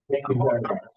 Thank you very much.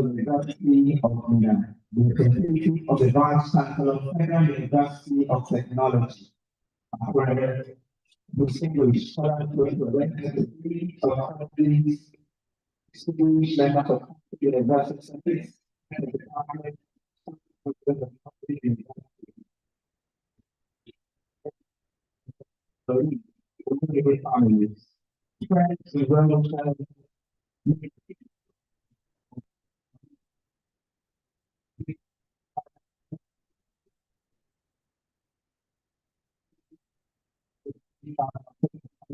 University of England, the Institute of the Vice Chancellor of Federal University of Technology, accredited distinguish current regulatory authorities, distinguish members of universities, and the department of the families. Friends, relatives,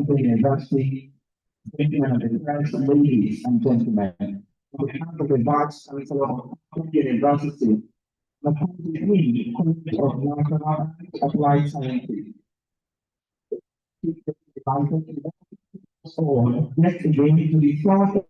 university, ladies and gentlemen, on behalf of the Vice Chancellor of University, the Degree of National Applied Sciences, so next again to the floor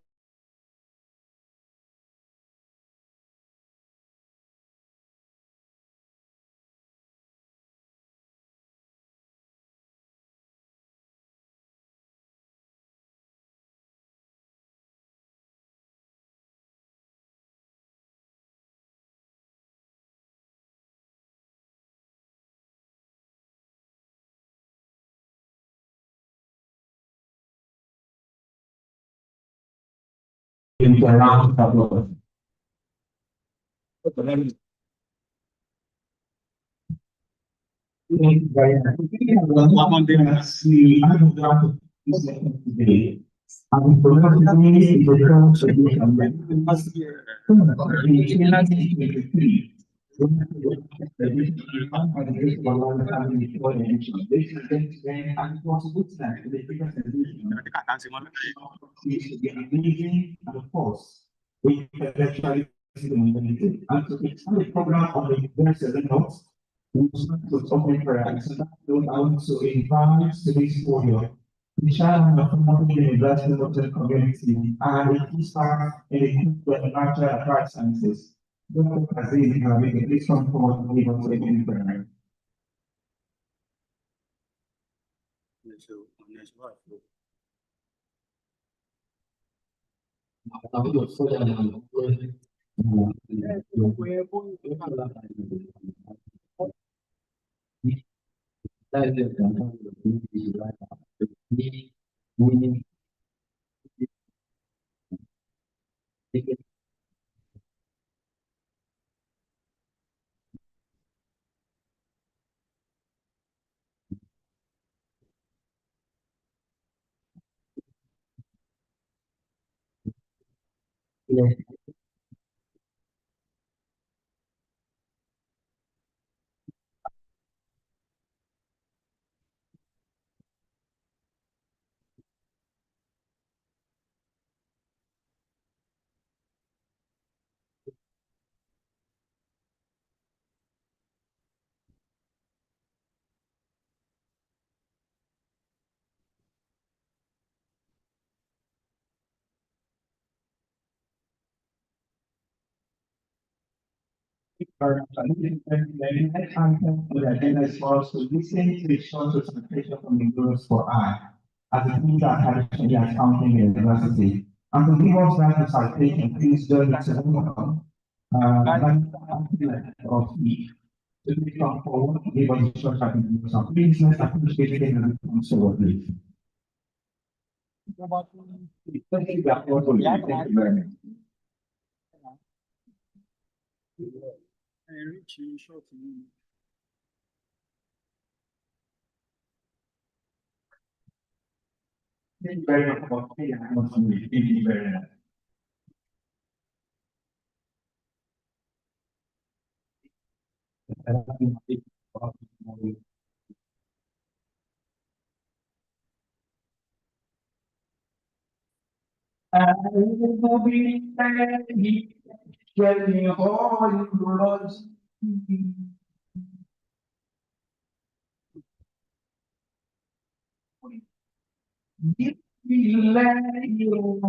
into a round of applause. Thank you very much. We have one that's the underground today. And for that, the ground solution last year, amazing and of course, we intellectually and to expand the program on the university notes, we start with open prayer. And so that I want to invite today's podium the chairman of the University of the Community and the key staff in the Natural Applied Sciences. Dr. Aziz, you have made a big strong forward to give us a good prayer. Was to listen to the short presentation from the groups for I, as the things that traditionally accounting in university. And to give us that recitation, please join us in welcome. Of the to become forward, give us a short presentation. Please let's appreciate it and come forward, please. Thank you very much. Thank you very much for taking the time. Thank you very much. I will be ready, tell me all your loves. Give me let you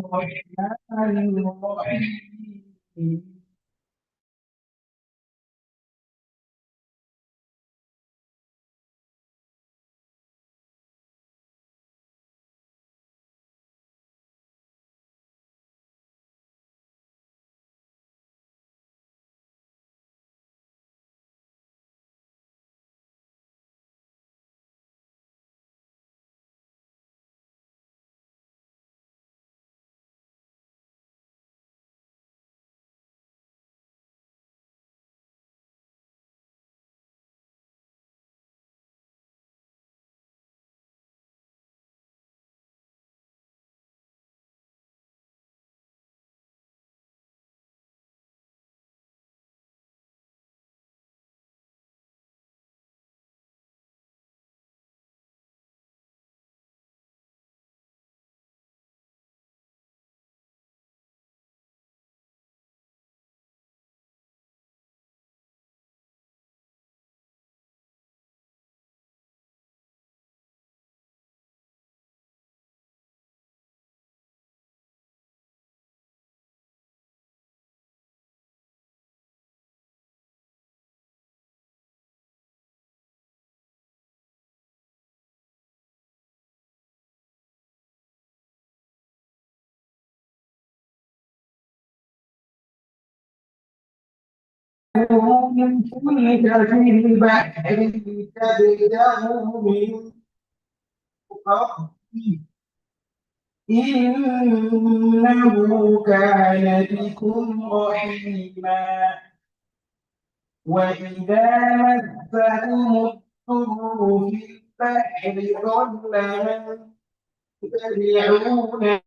من كل كريم بحر تبدأ من ربي إنه كان بكم رحيما وإذا مسكم الضر في البحر ضل من تدعون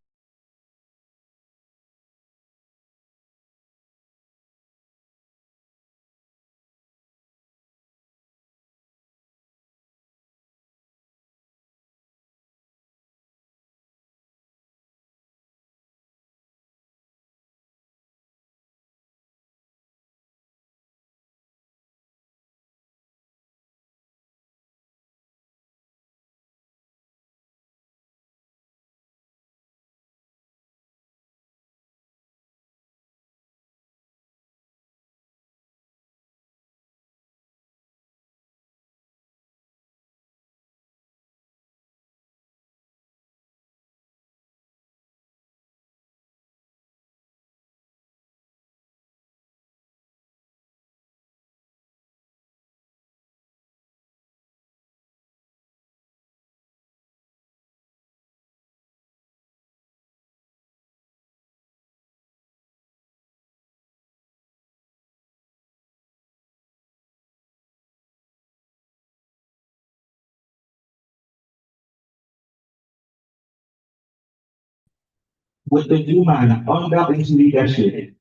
with the human under its leadership.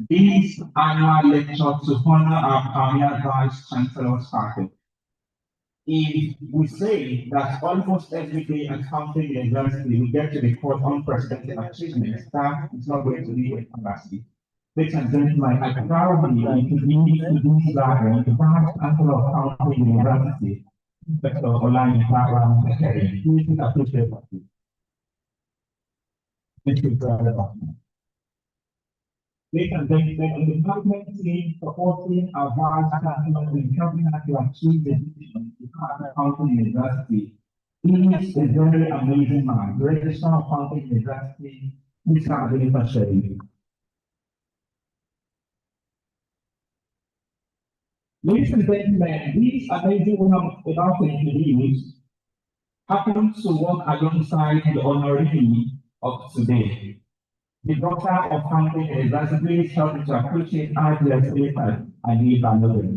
This annual lecture to honor our pioneer vice chancellor started. If we say that almost every day at Fountain University we get to record unprecedented achievements, that is not going to be a fallacy. Ladies and gentlemen, I proudly introduce to this gathering the Vice Chancellor of Fountain University, Dr. Oloyede. Please appreciate it. Thank you very much. Ladies and gentlemen, the development team supporting our vice chancellor in helping us to achieve the vision of Fountain University. He is a very amazing man. Registrar of Fountain University, Mr. Abdul Sharif. Ladies and gentlemen, this amazing woman about to introduce happens to work alongside the honoree of today. The daughter of Fountain University is helping to appreciate our legislators and leave another.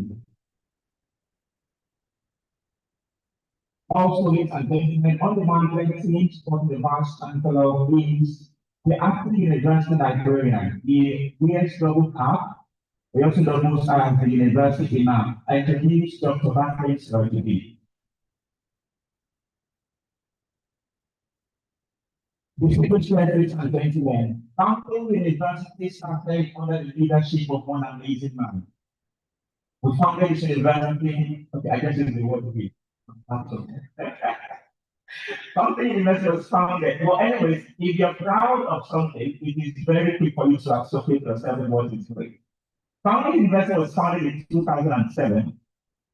Also, ladies and gentlemen, on the management team of the Vice Chancellor is the acting university librarian, the VSW CAP. We also doubles as the university imam. I introduce Dr. Bakri today. Distinguished ladies and gentlemen, Fountain University started under the leadership of one amazing man. We founded this university, okay, I guess it's the word we. Fountain University was founded. Well, anyways, if you're proud of something, it is very quick for you to associate yourself with what is great. Fountain University was founded in 2007.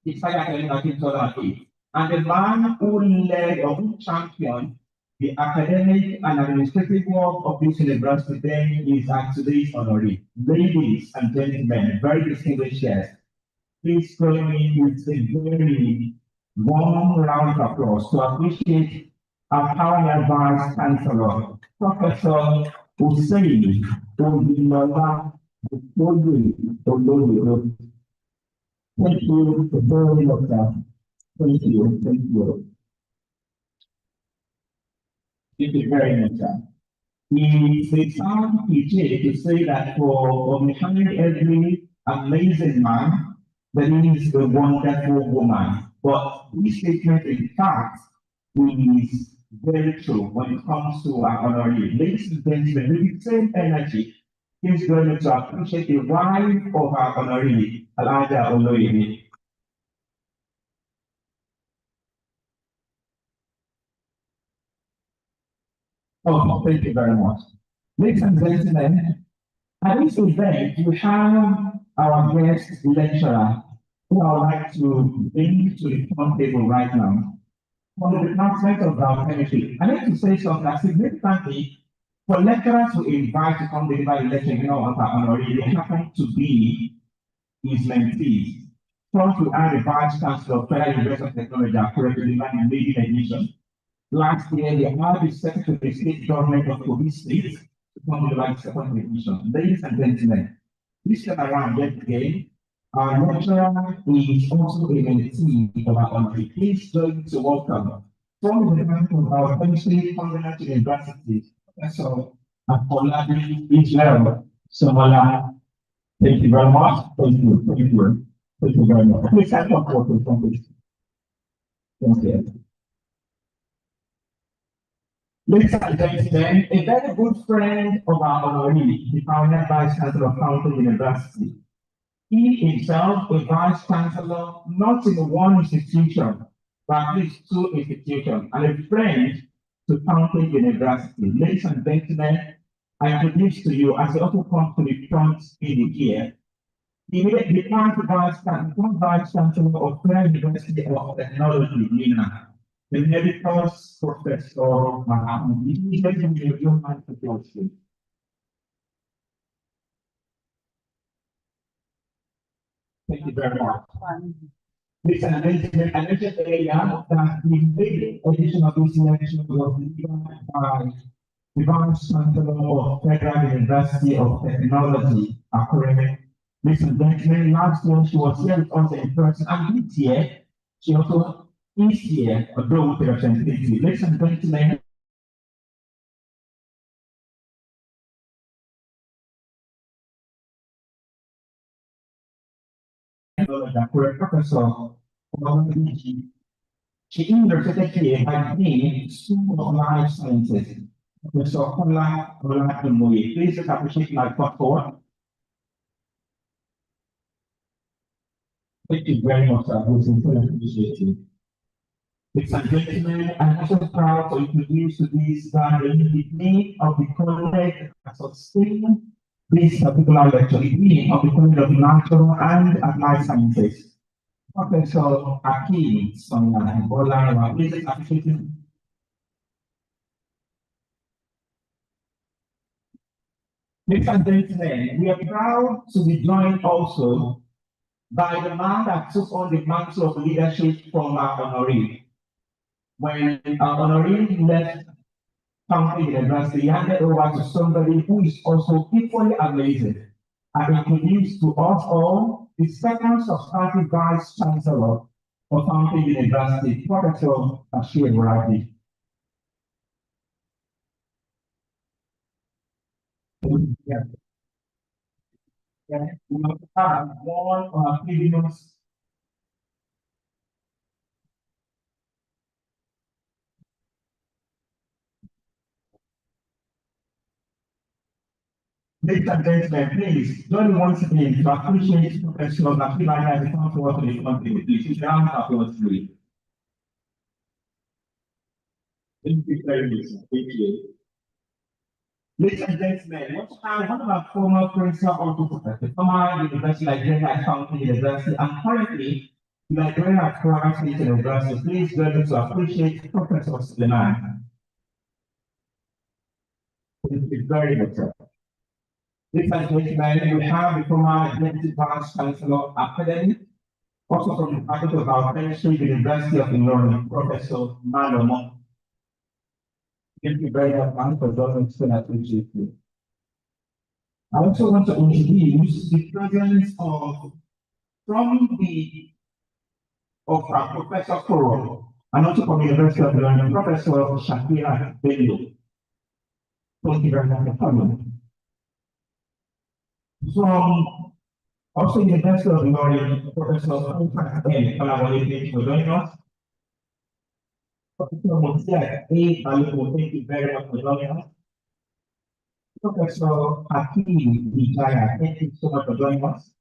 It started in 2008. And the man who led or who championed the academic and administrative work of this university then is at today's honoree. Ladies and gentlemen, very distinguished guests, please join me with a very warm round of applause to appreciate our pioneer vice chancellor, Professor Hussein Oyinlola Oloyede. Thank you very much, sir. Thank you. Thank you. Thank you very much, sir. It's a sound cliche to say that for behind every amazing man, there is a wonderful woman. But this statement, in fact, is very true when it comes to our honoree. Ladies and gentlemen, with the same energy, he's going to appreciate the wife of our honoree, Elijah Oloyede. Oh, thank you very much. Ladies and gentlemen, at this event, we have our guest lecturer who I would like to bring to the front table right now. From the Department of Biochemistry. I need to say something that significantly for lecturers who invite to come deliver a lecture, you know, on our honoree, they happen to be his mentees. Prof will add the Vice Chancellor of Federal University of Technology Accra to the maiden edition. Last year, we had the Secretary of the State Government of Kogi State to come to the second edition. Ladies and gentlemen, this time around yet again, our lecturer is also a mentee of our country. Please join to welcome from the Department of our Chemistry Fundamental University, Professor Oloyede Israel Somola. Thank you very much. Thank you. Thank you. Thank you very much. Please stand up for the competition. Thank you. Ladies and gentlemen, a very good friend of our honoree, the pioneer Vice Chancellor of Fountain University. He himself a Vice Chancellor, not in one institution, but at least two institutions, and a friend to Fountain University. Ladies and gentlemen, I introduce to you, as he also comes to the front in the year, the current Vice Chancellor of Federal University of Technology, Lina. The Emeritus Professor Mahmoud. Thank you very much. This an mentioned earlier that the big edition of this election was delivered by the Vice Chancellor of Federal University of Technology, Accra. Ladies and gentlemen, last year she was here with us in person, and this year she also is here, although with the representative. Ladies and gentlemen, Professor, she illustrated here by name School of Life Sciences. Professor Oloyede, please appreciate my support. Thank you very much, sir. We appreciate you. Ladies and gentlemen, I'm also proud to introduce to this gathering the Dean of the College that sustained this particular lecture, the Dean of the College of Natural and Applied Sciences, Professor Akin Sonia Bola. Please appreciate him. Ladies and gentlemen, we are proud to be joined also by the man that took on the mantle of leadership from our honoree. When our honoree left Fountain University, he handed over to somebody who is also equally amazing and introduced to us all the second substantive Vice Chancellor of Fountain University, Professor Bashir Rabi. We have one of our previous ladies and gentlemen, please join me once again to appreciate Professor Bashir as the council of the country. Please round up your three. Thank you very much. Thank you. Ladies and gentlemen, one of our former principal officers, the former University Librarian at Fountain University, and currently the Librarian at Florida State University. Please join me to appreciate Professor Suleiman. Thank you very much, sir. Ladies and gentlemen, we have the former Deputy Vice Chancellor Academy, also from the Faculty of Biochemistry, University of Ilorin, Professor Malomo. Thank you very much, man, for joining us. I appreciate you. I also want to introduce the presence of our Professor Prof, and also from the University of Ilorin, Professor Shakira Bello. Thank you very much for coming. From also the University of Ilorin, Professor Prof. Thank you for joining us. Professor Motia A. Balubo, thank you very much for joining us. Professor Hakim Vijaya, thank you so much for joining us.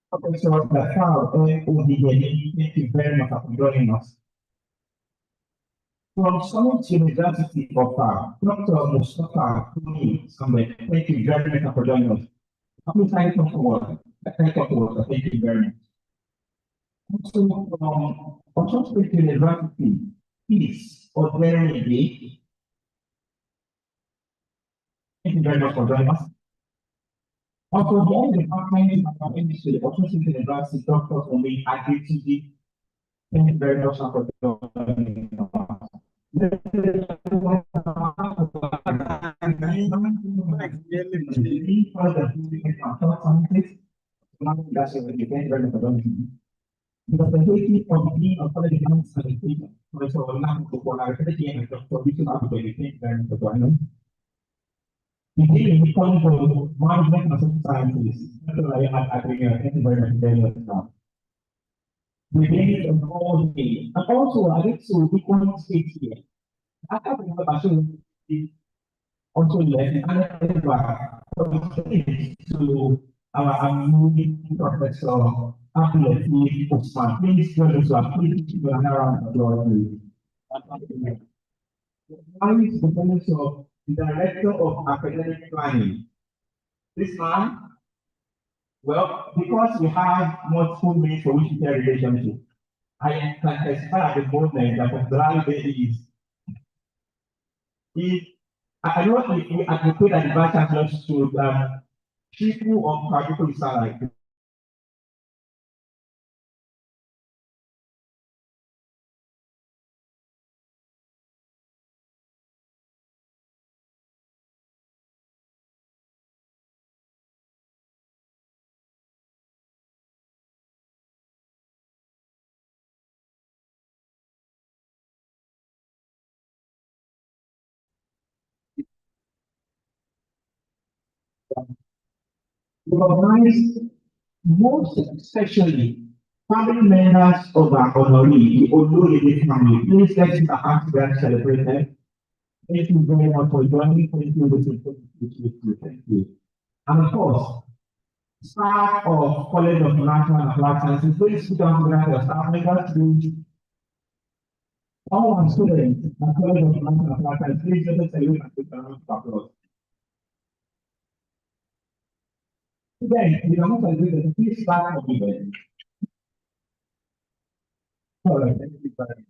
Professor Dakar Odiyemi, thank you very much for joining us. From Summit University of Dr. Mustafa Kuni Sambe, thank you very much for joining us. Please thank you for work. Thank you very much. Also from Oxford State University, Peace Oloyede. Thank you very much for joining us. Also, the other department in our industry also sits in the glass is Dr. Omi Adetiji. Thank you very much for joining us. The facility for the Dean of College Government Education, Professor Oloyede, and Dr. Bishop Abdul, thank you very much for joining us. The Dean of College of Management and Social Sciences, Dr. Oloyede Adrian, thank you very much for joining us now. The Dean of all the, and also I think so we want to state here. I have also left to our amazing Professor Abdul Osman. Please join us please give an round of applause. I is the bonus of the Director of Academic Planning. This man, well, because we have multiple ways for which we share relationship, I can testify at the moment that particularly if I know we advocate that the vice chancellor should triple or quadruple his salary. Recognize most especially family members of our honoree, the Oloyede family. Please let's keep our hearts together celebrated. Thank you very much for joining. Thank you. Thank you. And of course, staff of College of National and Applied Sciences, please put down together staff members, please. All our students at College of National and Applied Sciences, please let us salute and put down applause. Today, we are not celebrating, please start for the event. All right, thank you very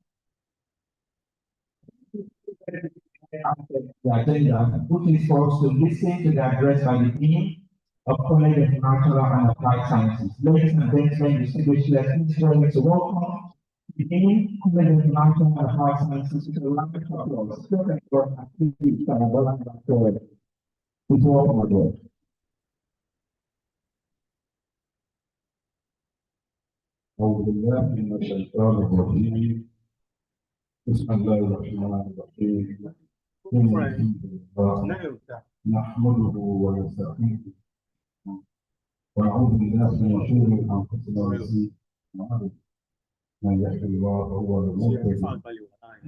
much. The agenda, which is for us to listen to the address by the Dean of College of Natural and Applied Sciences. Ladies and gentlemen, distinguished guests, please to welcome the Dean of College of Natural and Applied Sciences to the round of applause. Thank you for activities that are well understood. Please welcome aboard. أعوذ بالله من الشيطان الرجيم بسم الله الرحمن الرحيم نحمده ونستعينه ونعوذ بالله من شرور انفسنا وسيئات من يهد الله فهو المهتدي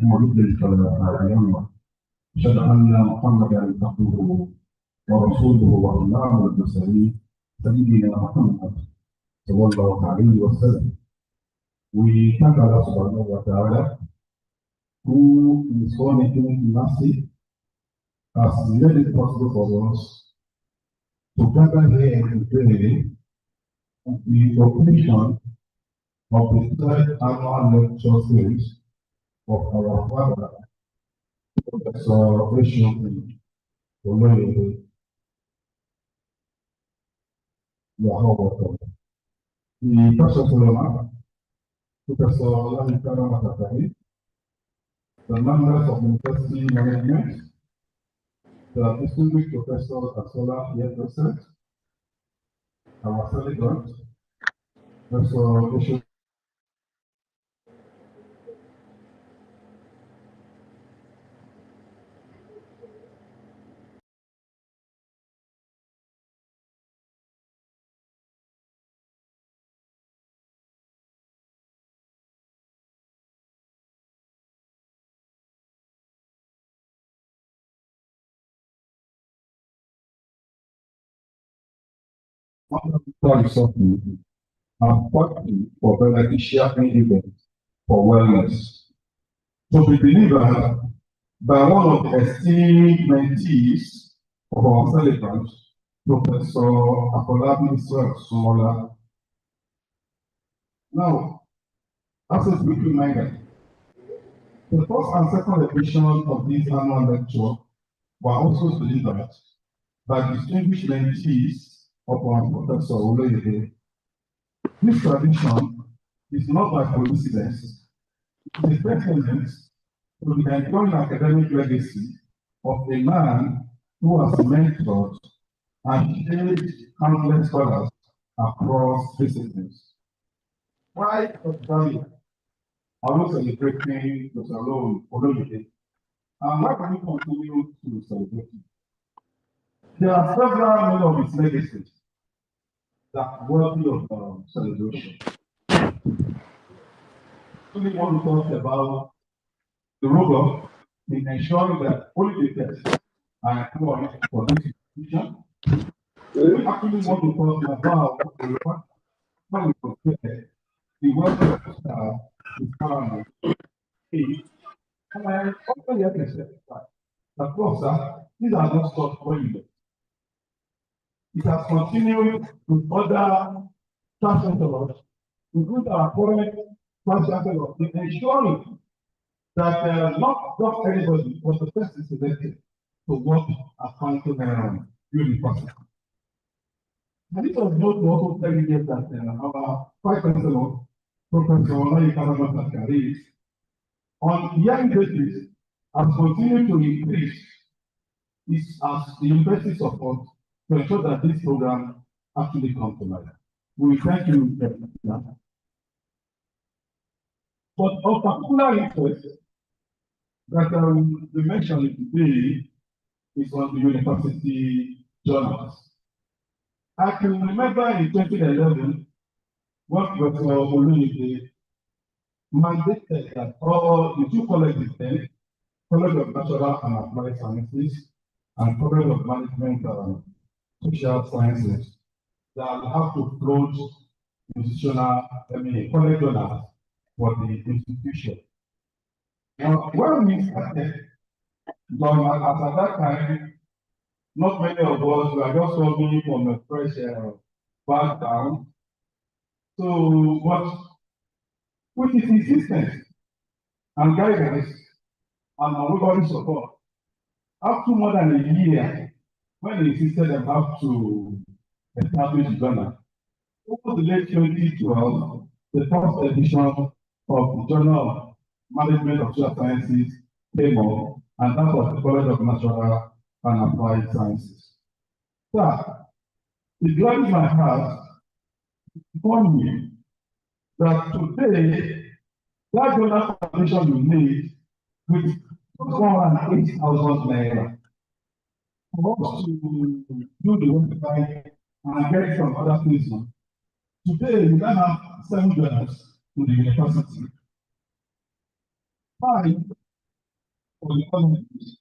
ومن يضلل فلا هادي له اشهد ان محمدا عبده ورسوله وامام المرسلين سيدنا محمد صلى الله عليه وسلم. We thank Allah subhanahu wa ta'ala who is so mercy has made it possible for us to gather here and pray on the occasion of the third annual lecture series of our father, Professor Oloyede. The Professor Professor Oloyede, the members of University Management, the distinguished professors as well here present, our celebrant, Professor Bishop. Something and partly for beneficial events for wellness. To be delivered by one of the esteemed mentees of our celebrant, Professor Afolabi Sumola. Now, as a quick reminder, the first and second edition of this annual lecture were also delivered by distinguished mentees upon Professor Oloyede. This tradition is not by coincidence. It is testament to the enduring academic legacy of a man who has mentored and shaped countless scholars across disciplines. Why Australia are we celebrating Dr. Oloyede? And why can we continue to celebrate him? There are several many of his legacies that are worthy of celebration. We want to talk about the role in ensuring that only the best are employed for this institution. We actually want to talk about how we compare the work of staff with paramount. And I also yet accept that, Prof, these are not stuff for you. It has continued with other chancellors, including our current vice chancellor, in ensuring that not just anybody was the person selected to work at Franklin University. And it was not also telling you that our vice chancellor, Professor Oloyede, on yearly basis has continued to increase as the university support to ensure that this program actually comes to life. We thank you for that. But of particular interest that we mentioned today is on the university journals. I can remember in 2011 when Professor Oloyede mandated that all the two colleges then, College of Natural and Applied Sciences and College of Management and Social Sciences, that have to float institutional, college journals for the institution. Now, when we started, as at that time, not many of us were just coming from a fresh background. So, but with his insistence and guidance and everybody's support, after more than a year, when he insisted on how to establish the journal, over the late 2012, the first edition of the Journal of Management of Social Sciences came up, and that was the College of Natural and Applied Sciences. So, it gladdens my heart to inform me that today, that journal foundation we made with 108,000 naira for us to do the website and get from other places. Today, we now have 7 journals to the university. 5 for the colleges,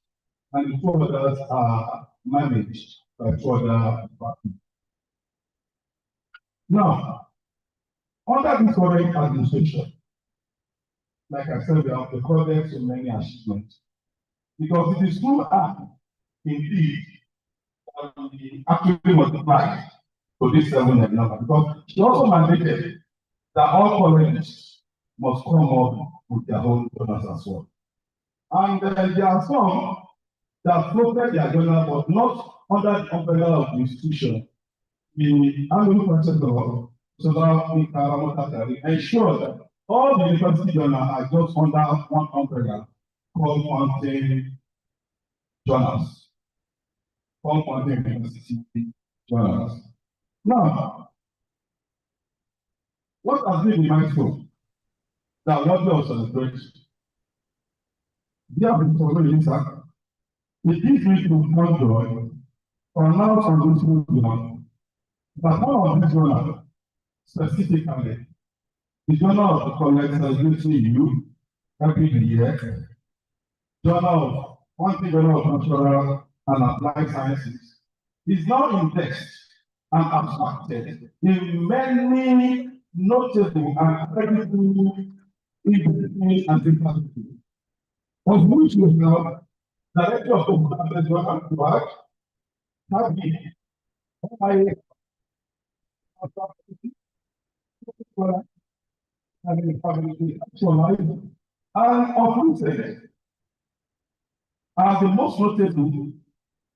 and the 4 others are managed by 2 other departments. Now, under this current administration, like I said, we have recorded so many achievements. Because it is through her, indeed, that we actually multiplied to this 7 number. Because she also mandated that all colleges must come up with their own journals as well. And there are some that floated their journal, but not under the umbrella of the institution. The annual processor, so that we ensure that all the university journals are just under one umbrella called Mountain Journals. All Mountain University Journals. Now, what has been the milestone that worthy of celebration? Dear Professor, it gives me to find joy to announce on this movement that one of these journals, specifically, the Journal of the College Celebrating You every year, Journal of Natural and Applied Sciences, is now indexed and abstracted in many notable and credible industries and departments, of which we have Director of the Work, have been and of recent, and the most notable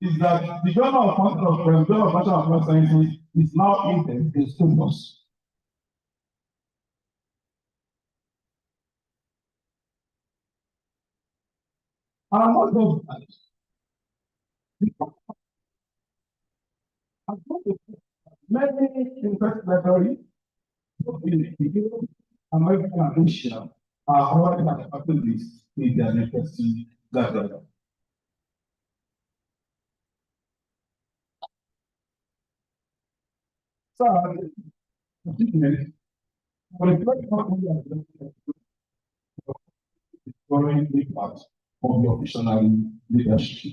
is that the Journal of Natural Sciences is now in the students. And what does that? Many interest library in the American and Asia are already at this in their university library. So, for a great company growing big part of your visionary leadership.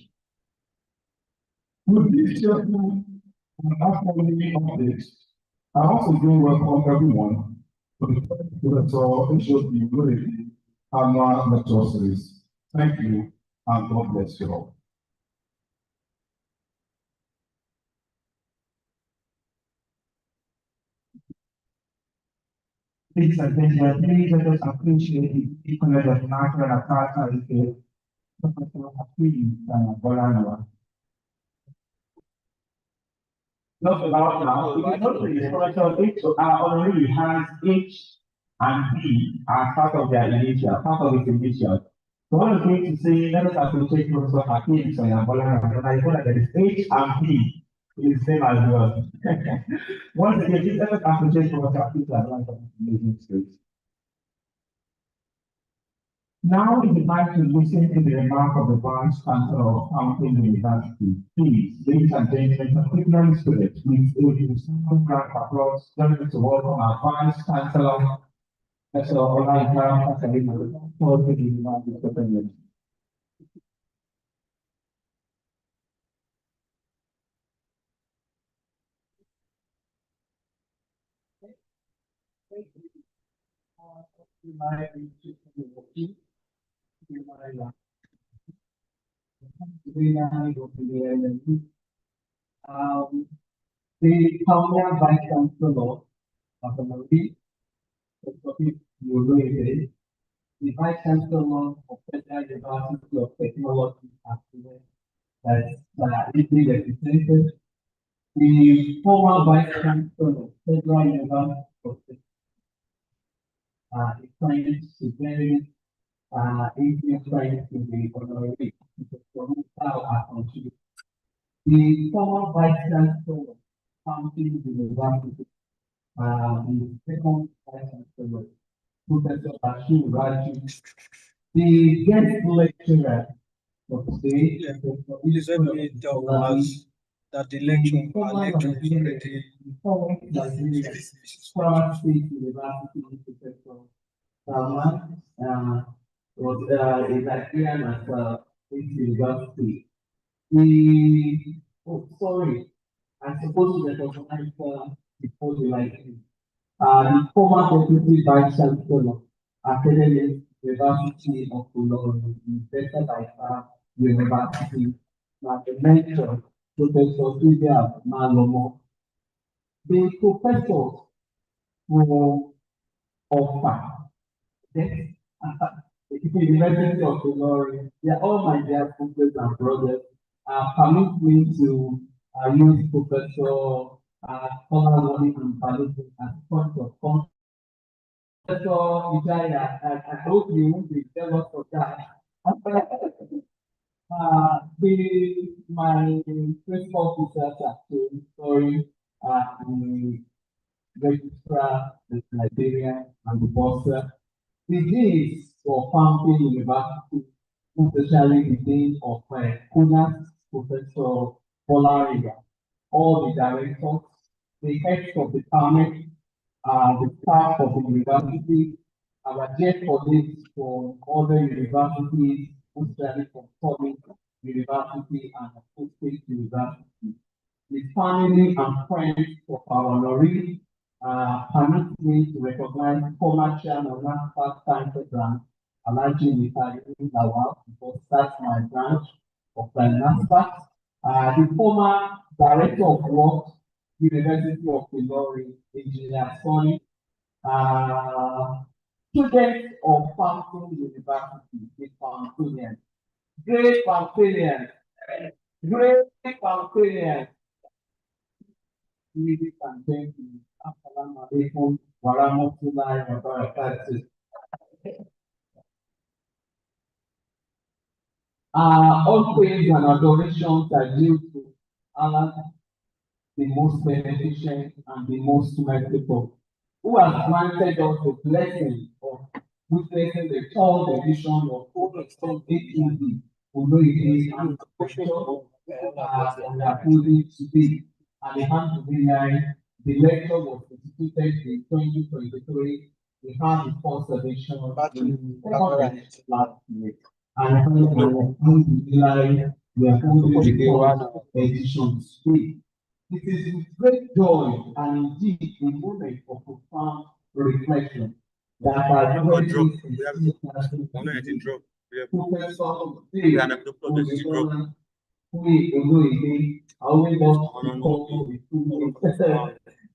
With this cheerful and upcoming updates, I also do welcome everyone to the Professor HOB Oloyede annual lecture series. Thank you and God bless you all. Ladies and gentlemen, please let us appreciate the equipment of natural and character Professor Hakeem Bolanawa. Not about now, we can notice Professor already has H and B as part of their initial, part of his initial. So what I'm going to say, let us appreciate Professor Hakeem Bolanawa, and I know that there is H and B in the same as well. Once again, let us appreciate Professor Hakeem Bolanawa for this amazing speech. Now we would like to listen to the remark of the Vice Chancellor of Fountain University. Please, ladies and gentlemen, particularly students, please give a small round of applause. Let us welcome our Vice Chancellor, Professor Oloyede for the University. The Paula Vice Chancellor of the Marine, the Vice Chancellor of Federal University of Technology that's easily represented, the former Vice Chancellor of Federal University of is trying to very Indian trying to be honorary the former Vice Chancellor of Fountain University, the second Vice Chancellor, Professor Bashir Raju, the guest lecturer of today, Please let me tell us that the lecture is already Kwara State University Professor Salman was a Nigerian at State University. Sorry, I'm supposed to recognize before the lighting. The former Deputy Vice Chancellor, Academic University of Oloyede, Better by University, the mentor, Professor Julia Malomo. The professors who offer the University of Oloyede, they are all my dear sisters and brothers. Permit me to use Professor Kolawole and Balogun as point of contact. Professor Ijaya, I hope you won't be jealous of that. My principal research actually story, the registrar, the Liberia, and the bossa. The deans for Fountain University, especially the dean of Kunas, Professor Polariga, all the directors, the heads of the department, the staff of the university, our dear colleagues from other universities, especially from public university and post-state university, the family and friends of our honoree, permit me to recognize former chairman of NASFAT Time Program, Alhaji Mikhail Lawal, because that's my branch of the NASFAT. The former director of works, University of Ilorin, Engineer Sonny, students of Fountain University, the Fountainians, great Fountainians, great Fountainians. ladies and gentlemen, Assalamu alaikum wa rahmatullahi wa barakatuh. All praise and adorations are due to Allah, the most beneficent and the most merciful, who has granted us the blessing of witnessing the third edition of HOB, Oloyede, and we are holding today. Alhamdulillah, the lecture was instituted in 2023. We had the first edition last year. Alhamdulillah, we are holding the fourth edition today. It is with great joy and indeed a moment of profound reflection that I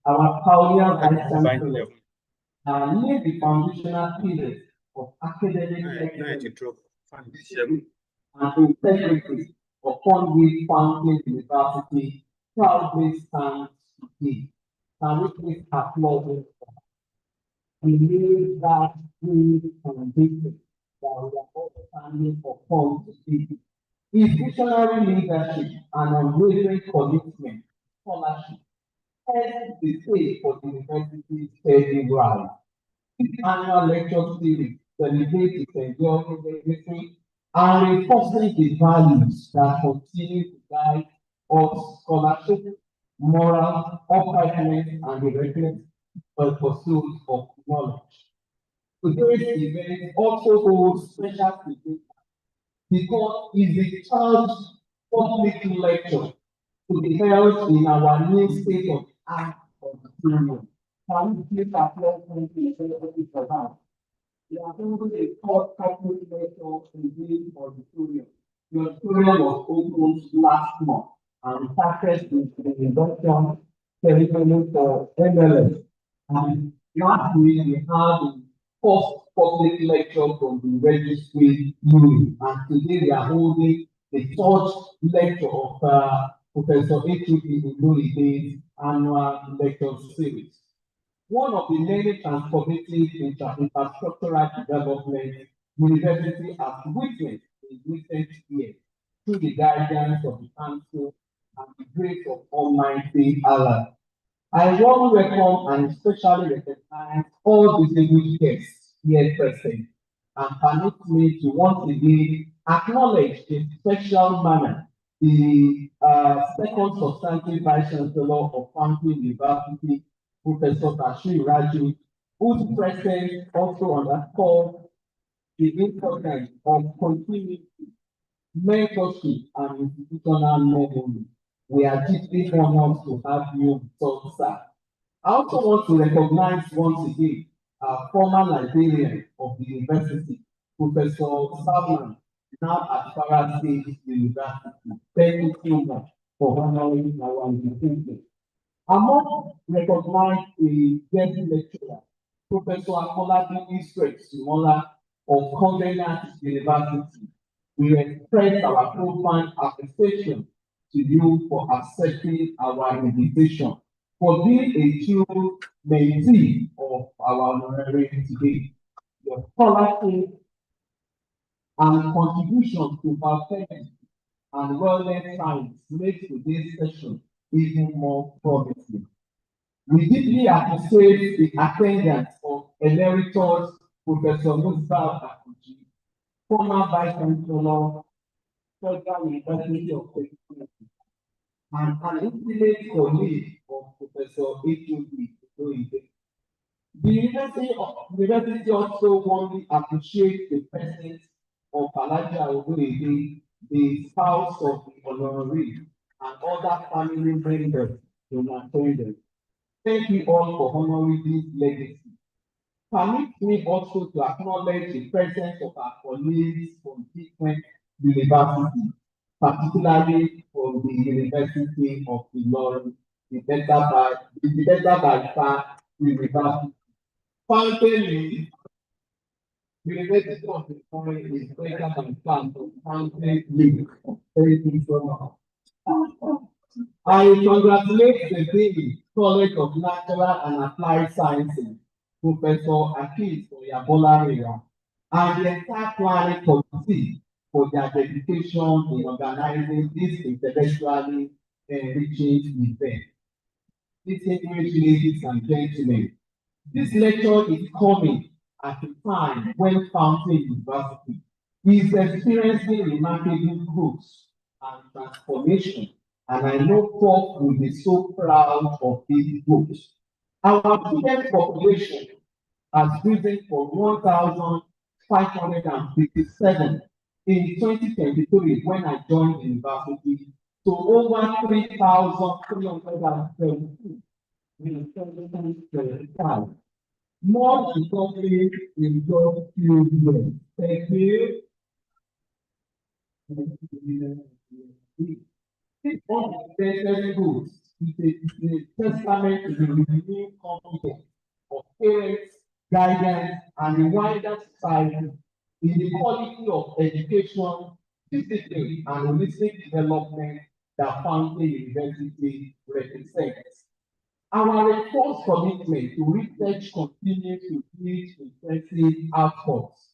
our pioneer vice chancellor laid the foundational pillars of academic excellence and integrity upon which Fountain University proudly stands today. Can we please applaud him? We need that good foundation that we are all standing upon today. His visionary leadership and unwavering commitment to scholarship helped the stage for the university's steady rise. This annual lecture series celebrates its enduring legacy and reinforcing the values that continue to guide us scholarship, moral, uprightness, and the readiness for the pursuit of knowledge. Today's event also holds special significance because it's a charged public lecture to be held in our new state of art auditorium. Can we please applaud for that? We are holding a third public lecture in the auditorium. The auditorium was opened last month and started with the induction ceremony for MLS. And last week we had the first public lecture from the registry unit, and today we are holding the third lecture of Professor HOB Oloyede's annual lecture series. One of the many transformative infrastructural developments university has witnessed in recent years through the guidance of the Council and the grace of Almighty Allah. I warmly welcome and especially recognize all distinguished guests here present, and permit me to once again acknowledge in special manner the second substantive Vice Chancellor of Fountain University, Professor Bashir Raju, whose presence also underscores the importance of continuity, mentorship, and institutional memory. We are deeply honored to have you with us, sir. I also want to recognize once again our former librarian of the university, Professor Salman, now at Farah State University. Thank you so much for honoring our invitation. Among recognized guest lecturer, Professor Afolabi Israel Sumola of Covenant University. We express our profound appreciation to you for accepting our invitation, for being a true mentee of our honorarium today. Your scholarship and contribution to perfection and wellness science makes today's session even more promising. We deeply appreciate the attendance of Emeritus Professor Mustafa Akuji, former Vice Chancellor, Federal University of Technology, and an intimate colleague of Professor HOB Oloyede. The university also warmly appreciates the presence of Alaja Oloyede, the spouse of the honoree, and other family members in attendance. Thank you all for honoring this legacy. Permit me also to acknowledge the presence of our colleagues from different universities, particularly from the University of Ilorin, the Better by Far University. Fountain University of Ilorin is better than Fountain League. Thank you so much. I congratulate the Dean, College of Natural and Applied Sciences, Professor Akis Oyabola, and the entire planning committee for their dedication in organizing this intellectually enriching event. Distinguished ladies and gentlemen, this lecture is coming at a time when Fountain University is experiencing remarkable growth and transformation, and I know Prof will be so proud of this growth. Our student population has risen from 1,557 in 2023 when I joined the university to over 3,372 in 2025. More importantly, in just few years. Thank you. This unprecedented growth is a testament to the renewed confidence of parents, guidance, and the wider society in the quality of education, discipline, and holistic development that Fountain University represents. Our enforced commitment to research continues to yield impressive outcomes.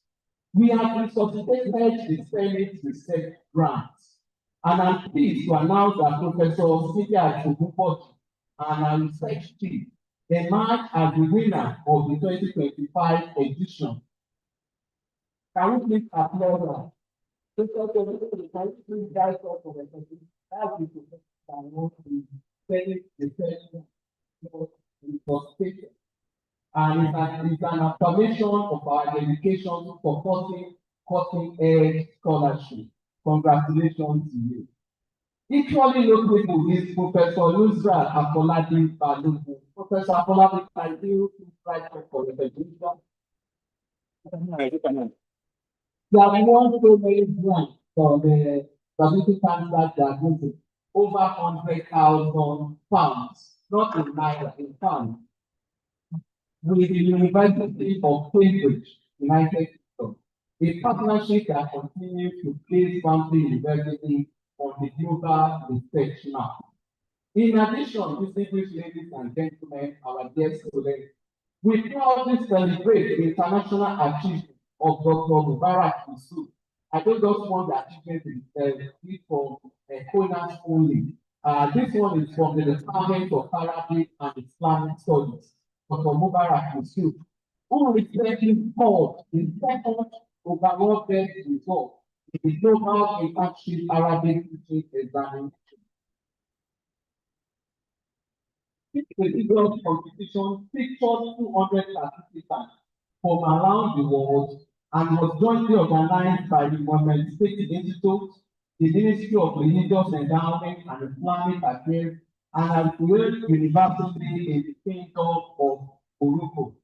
We have resuscitated the Senate Research Grants, and I'm pleased to announce that Professor Cynthia Chukwu and our research team emerged as the winner of the 2025 edition. Can we please applaud her? Professor, can you please guide us for the second? That's the professor that wants the Senate Research resuscitation. And it's an affirmation of our dedication to supporting cutting-edge scholarship. Congratulations to you. Equally notable is Professor Nusrat Afolabi Balogun. Professor Afolabi, can you write for the recognition? There are won so many grants for the community cancer diagnosis, over 100,000 pounds, not in naira, in pounds, with the University of Cambridge, United Kingdom, a partnership that continues to place Fountain University on the global research map. In addition, distinguished ladies and gentlemen, our dear students, we proudly celebrate the international achievement of Dr. Mubarak Yusuf. I don't just want the achievement to be from Konas only. This one is from the Department of Arabic and Islamic Studies. Dr. Mubarak Yusuf, who recently scored the second overall best result in the Global Internship Arabic Teaching Examination. This particular competition featured 200 participants from around the world and was jointly organized by the Mohammed State Institute, the Ministry of Religious Endowment and Islamic Affairs, and Al-Kuwait University in the Kingdom of Morocco.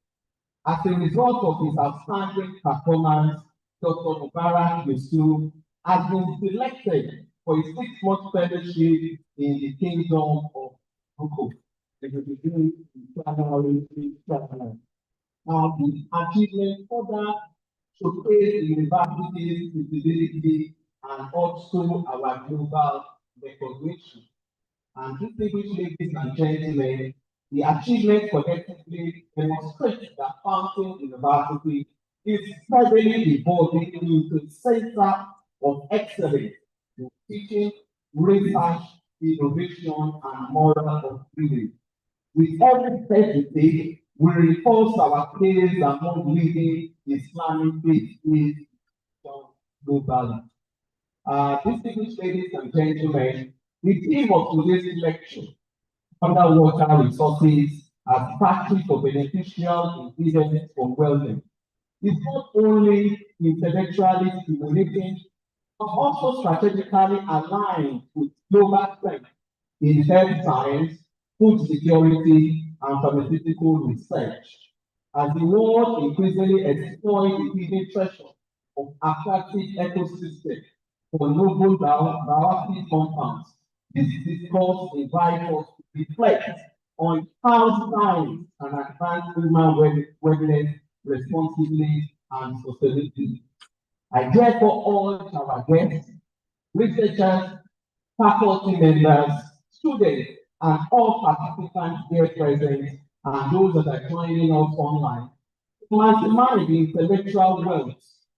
As a result of his outstanding performance, Dr. Mubarak Yusuf has been selected for a 6-month fellowship in the Kingdom of Morocco. The achievement further showcase the university's visibility and also our global recognition. And distinguished ladies and gentlemen, the achievement collectively demonstrates that Fountain University is steadily evolving into a center of excellence in teaching, research, innovation, and moral freedom. With every step we take, we reinforce our place among leading Islamic-based globally. Distinguished ladies and gentlemen, the theme of today's lecture, underwater resources as factory for beneficial ingredients for wellness, is not only intellectually stimulating, but also strategically aligned with global trends in health science, food security, and pharmaceutical research. As the world increasingly exploits the hidden treasure of aquatic ecosystems for novel bioactive compounds, this discourse invites us to reflect on how science can advance human wellness responsibly and sustainably. I therefore urge our guests, researchers, faculty members, students and all participants here present and those that are joining us online maximize the intellectual wealth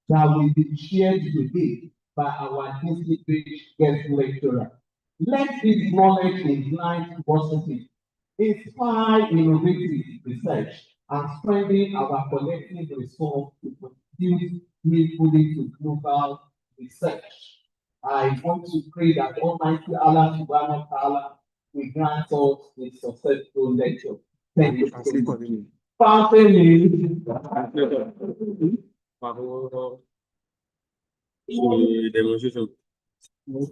that will be shared today by our distinguished guest lecturer. Let this knowledge ignite curiosity, inspire innovative research, and strengthen our collective resolve to contribute meaningfully to global research. I want to pray that Almighty Allah Subhanahu wa Ta'ala will grant us a successful lecture. Thank you. Family. Demonstration.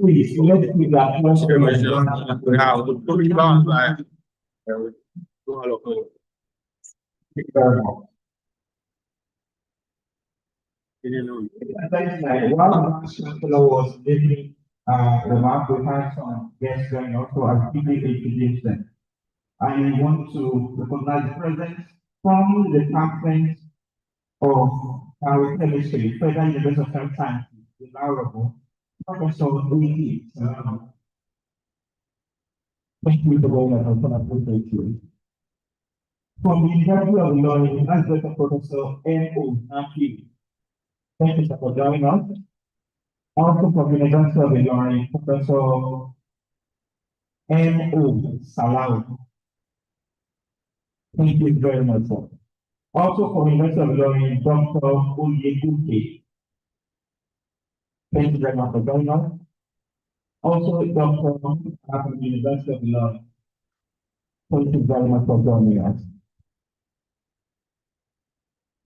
Please, let's keep that while the chancellor was making the mark, we had some guests joining also as quickly introduced. I want to recognize the presence from the conference of our chemistry, Federal University of Health Sciences, the Honorable Professor Oloyede. Thank you for going on. I appreciate you. From the University of Illinois, Associate Professor M.O. Nafi. Thank you, sir, for joining us. Also from the University of Illinois, Professor M.O. Salau. Thank you very much, sir. Also from the University of Illinois, Dr. Oloyede. Thank you very much for joining us. Also, Dr. from the University of Illinois. Thank you very much for joining us.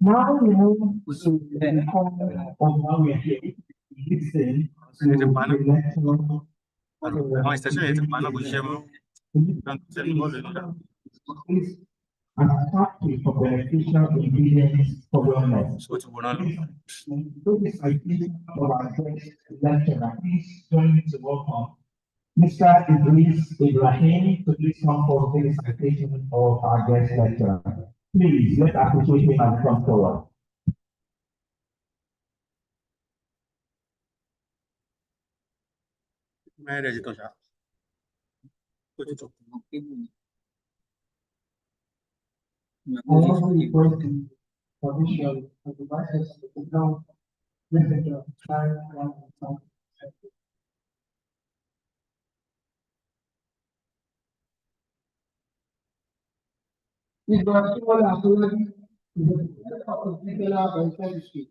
Now we move to the point of how we are here. Listen to the lecture. Is attractive for beneficial ingredients for wellness. So this idea of our guest lecturer, please join me to welcome Mr. Idris Ibrahim to please come for the citation of our guest lecturer. Please, let's appreciate him and come forward. I also request permission of the vice to know messenger is the biochemistry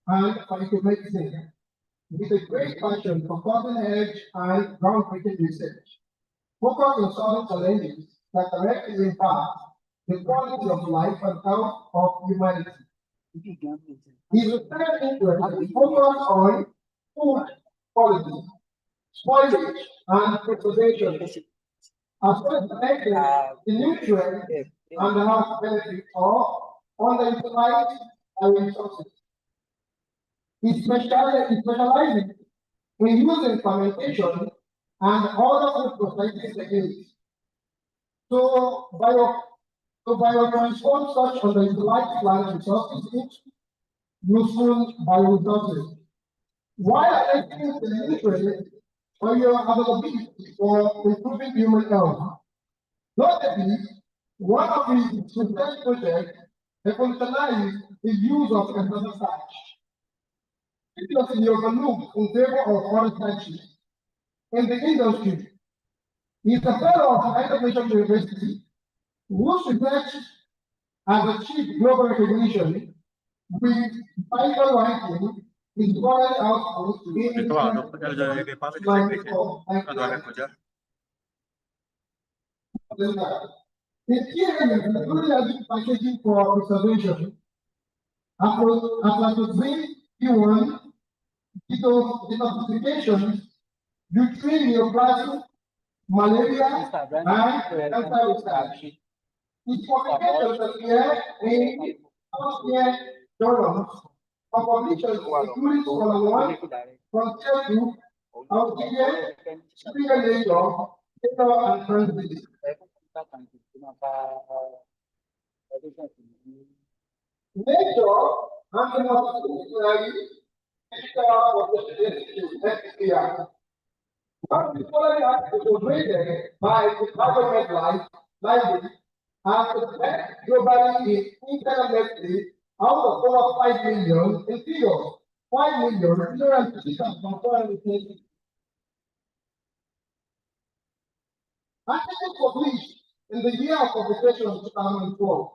and phytomedicine with a great passion for cutting-edge and groundbreaking research, focused on solving challenges that directly impact the quality of life and health of humanity. His research interest is focused on food quality, spoilage, and preservation, as well as connecting the nutrients and the health benefits of underutilized resources. He specializes in using fermentation and other food processing techniques to biotransform such underutilized plant resources into useful bioresources, while addressing the nutrients for your availability for improving human health. Notably, one of his research projects revolutionized the use of embedded starch. Previously overlooked in favor of other starches in the industry. He is a fellow of International University, whose research has achieved global recognition with vital ranking in foreign output in the key areas including packaging for preservation, aflatoxin P1, detoxification, nutrient neoplasm, malaria, and anti-research. Its publications appear in Austrian journals for publications including Scholar One, Frontier Group, Austrian, Superior Nature, Taylor and Francis. Nature and the multidisciplinary editor of the Institute, One scholarly article was rated by the government library as the best globally in internal medicine out of over 5 million in figures. 5 million ignorant physicians from foreign nations. Article published in the year of publication of 2012.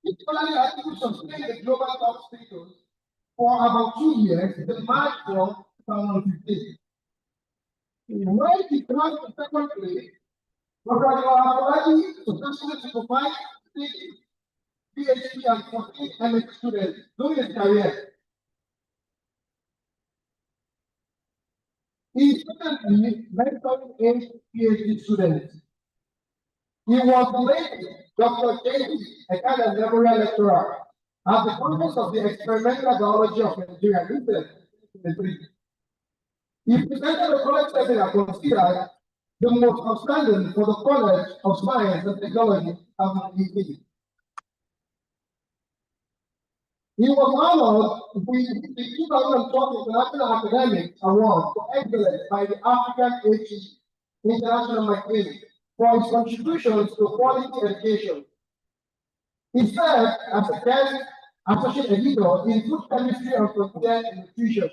This scholarly article sustained the global top status for about 2 years, the March of 2015. When he crossed the second place, Dr. Oloyede successfully supervised 6 PhD and 14 MS students during his career. He is currently mentoring 8 PhD students. He was the late Dr. J.D., a kind of memorial lecturer at the Congress of the Experimental Biology of Nigeria, in 2023. He presented a college seminar considered the most outstanding for the College of Science and Technology of 2018. He was honored with the 2012 International Academic Award for Excellence by the African Age International Magazine for his contributions to quality education. He served as a guest associate editor in Food Chemistry and Frontier Nutrition,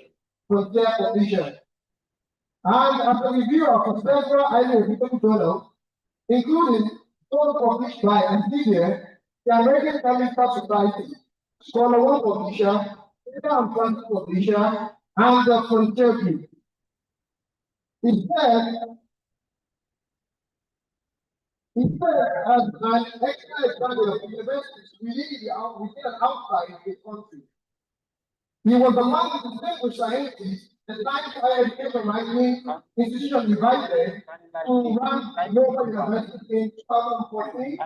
Frontier Edition, and as a reviewer of several highly reputable journals, including those published by NVIDIA, the American Chemical Society, Scholar One Publisher, Data and Transit Publisher, and the Frontier Group. Instead, as an extra example of universities within and outside the country. He was among the distinguished scientists the Science Higher Education Ranking Institution invited to rank global universities in 2014,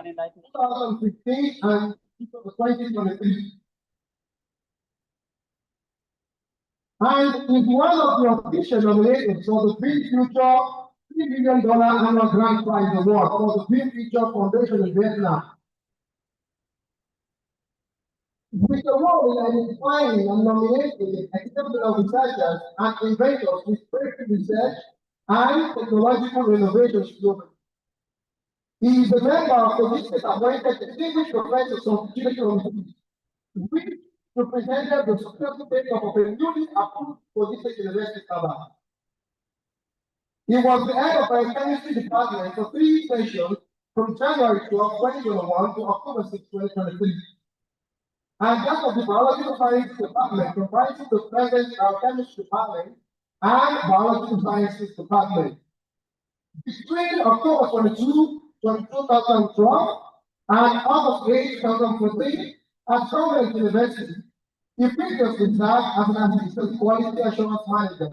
2015, and 2023. And is one of the official nominated for the Green Future $3 million annual grant prize award for the Green Future Foundation in Vietnam. With the role in identifying and nominating exceptional researchers and inventors with breakthrough research and technological innovations globally. He is a member of the listed appointed distinguished professors of education committee, which represented the successful take-up of a newly approved police university cover. He was the head of the chemistry department for 3 sessions from January 12, 2021 to October 6, 2023. And that of the biological sciences department comprises the present chemistry department and biological sciences department. Between October 22, 2012 and August 8, 2014, at Government University, he previously served as an assistant quality assurance manager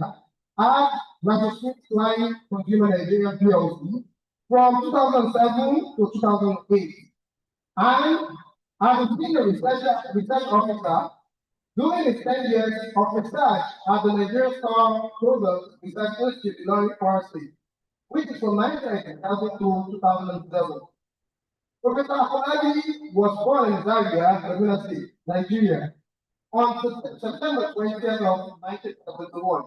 at Magistrate Line Consumer Nigeria PLC from 2007 to 2008. And as a senior research officer, during his 10 years of research at the Nigerian Star Global Research Institute in Ilorin, Kwara State, which is from 1997 to 2007. Professor Oloyede was born in Zaria, Kaduna State, Nigeria, on September 20th of 1971.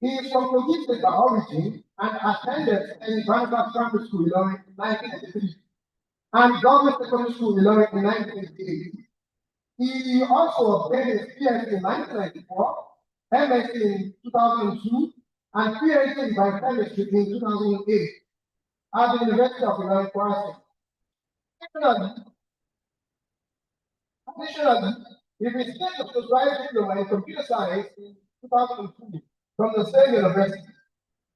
He is from Kogi State by origin and attended St. Barnabas Primary School in Ilorin in 1983 and Government Secondary School in Ilorin in 1988. He also obtained his PhD in 1994, MSc in 2002, and PhD in biochemistry in 2008 at the University of Ilorin, Kwara State. Additionally, he received a postgraduate diploma in computer science in 2002 from the same university,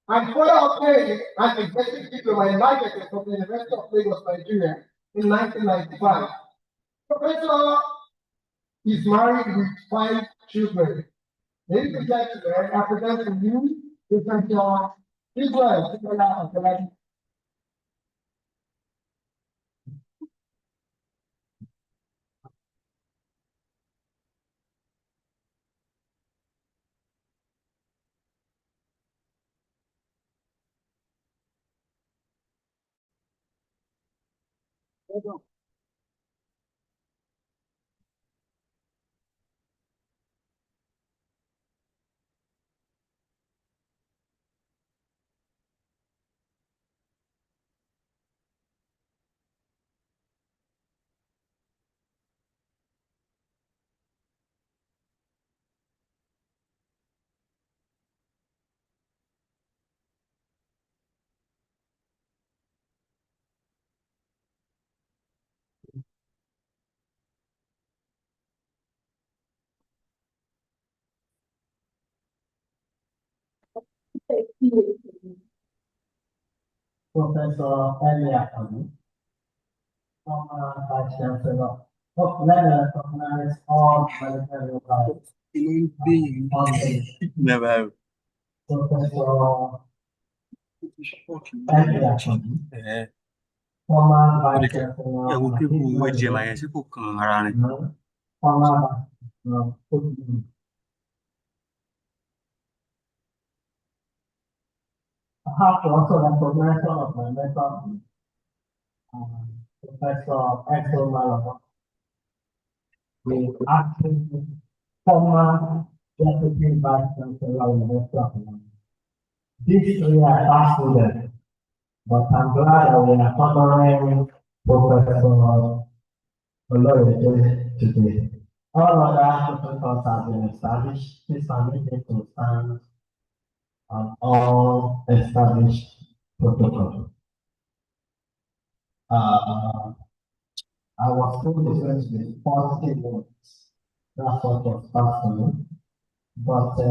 and further obtained an executive diploma in marketing from the University of Lagos, Nigeria in 1995. Professor is married with 5 children. Ladies and gentlemen, I present to you Professor Israel. Professor Elia Kanu, former Vice Chancellor. Of let us recognize all medical workers Human being. on the Never. Professor Elia Kanu, Eh, former ó lè Vice jẹ́ Chancellor. ẹ̀wọ̀n pé wo ẹ̀jẹ̀ máa yẹn sí kò kan ara rẹ̀. Former Vice Chancellor. I have to also recognize one of my mentors, Professor Exo Malama, the acting former Deputy Vice Chancellor of University of London. These three are past students, but I'm glad that we are honoring Professor Oloyede today. All other protocols have been established. Please permit me to stand on all established protocols. I was told it's going to be 40 minutes. That's what was passed to me. But I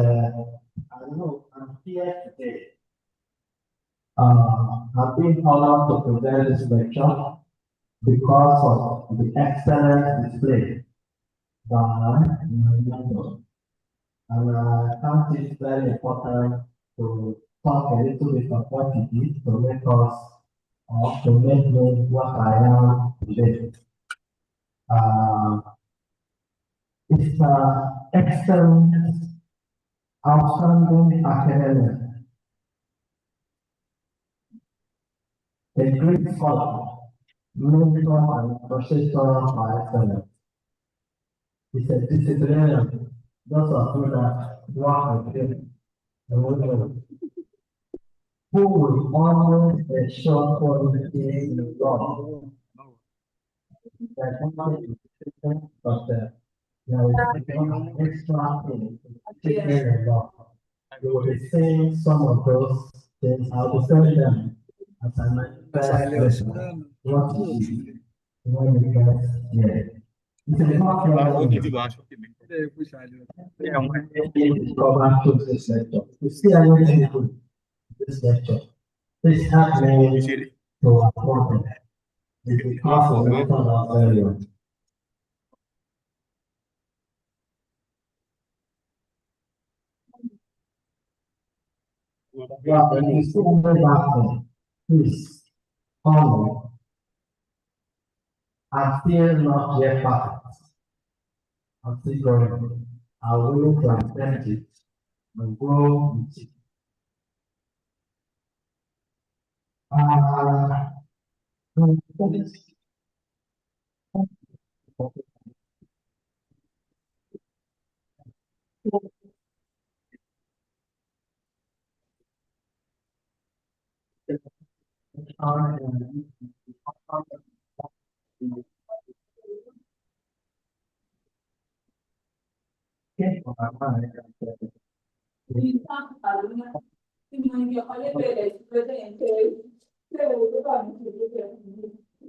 know I'm here today. I've been honored to present this lecture because of the excellent display by my mentor. And I found it very important to talk a little bit of what it is to make us or to make me what I am today. It's an excellent, outstanding academic, a great scholar, mentor and professor by excellence. It's a disciplinarian, those of you that work with him, who will always ensure quality in the law. That not but there is extra thing in the law. You will be seeing some of those things. I will send them as I manifest what you see when you get here. It is not Ó your kì í dìbò aṣọ kìíní. cover to this lecture. You see anything in this lecture, please help me to afford it. It will cost a lot of value. Well, if you see me back there, please call me. I'm still not yet perfect. I'm still growing. I'm willing to accept it and grow with it.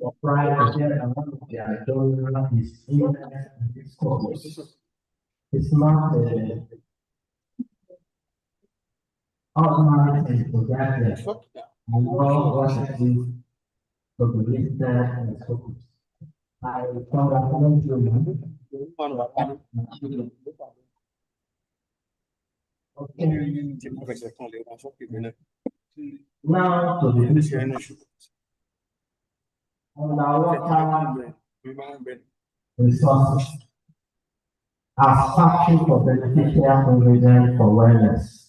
For pride, here and one of the idol is illness and discourse. It's not ordinary thing to get there. I know what it is to believe that and focus. I congratulate you. Okay. Now to the issue. Underwater resources as factory for beneficial ingredient for wellness.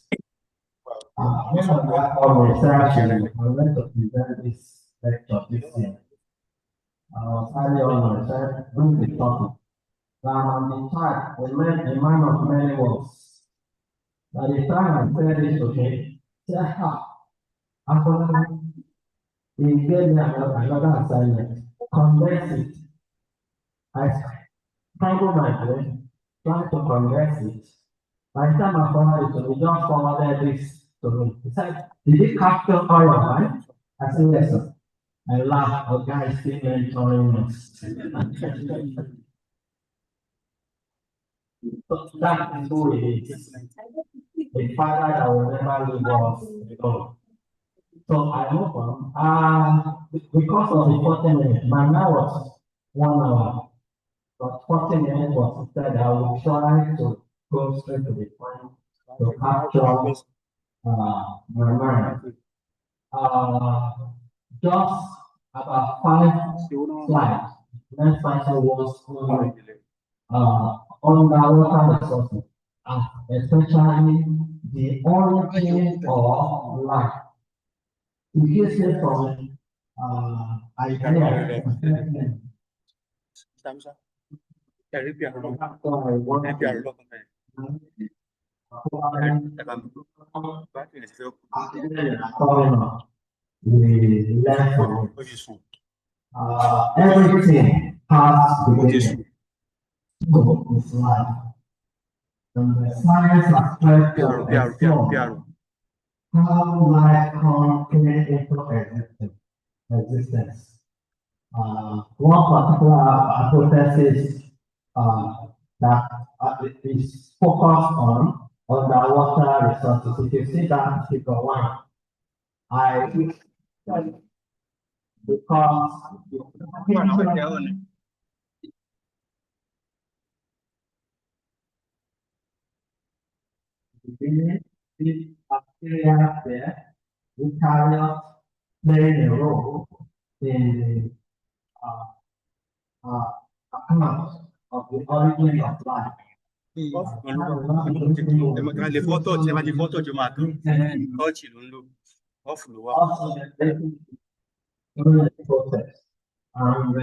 When I always actually, I went to present this lecture this year. I was highly honored to bring the topic. I'm the type, a man of many words. By the time I said it to him, he said, after he gave me another assignment, condense it. I tangled my brain, trying to condense it. By the time I found it, we just forwarded this to me. He said, did it capture all your mind? I said, yes, sir. I laughed, a guy still mentoring us. So that is who it is. A a father that will never leave us alone. So I moved on. Because of the 40 minutes, my now was 1 hour. But 40 minutes was instead, I will try to go straight to the point to capture my mind. Just about 5 slides. Next slide was underwater resources, especially the origin of life. If you say from idea, we learn from it. Everything has beginning. So it's life. And the science has tried to explore how life came into existence. One particular hypothesis that is focused on underwater resources. If you see that figure 1, because the bacteria there, eukaryotes playing a role in the account of the origin of life. Also, during the process. And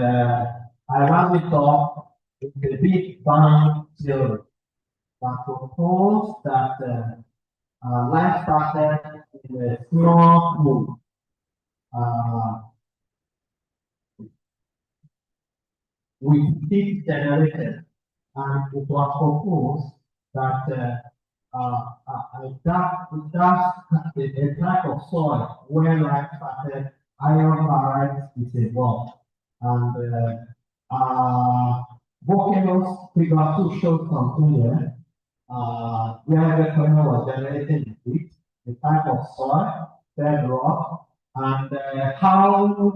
I ran it off with the Big Bang theory that proposed that life started in a small group. With heat generated, and it was proposed that a type of soil where life started, iron chloride is involved. And volcanoes figure 2 shows something here, where the volcano was generating heat, the type of soil, bedrock, and how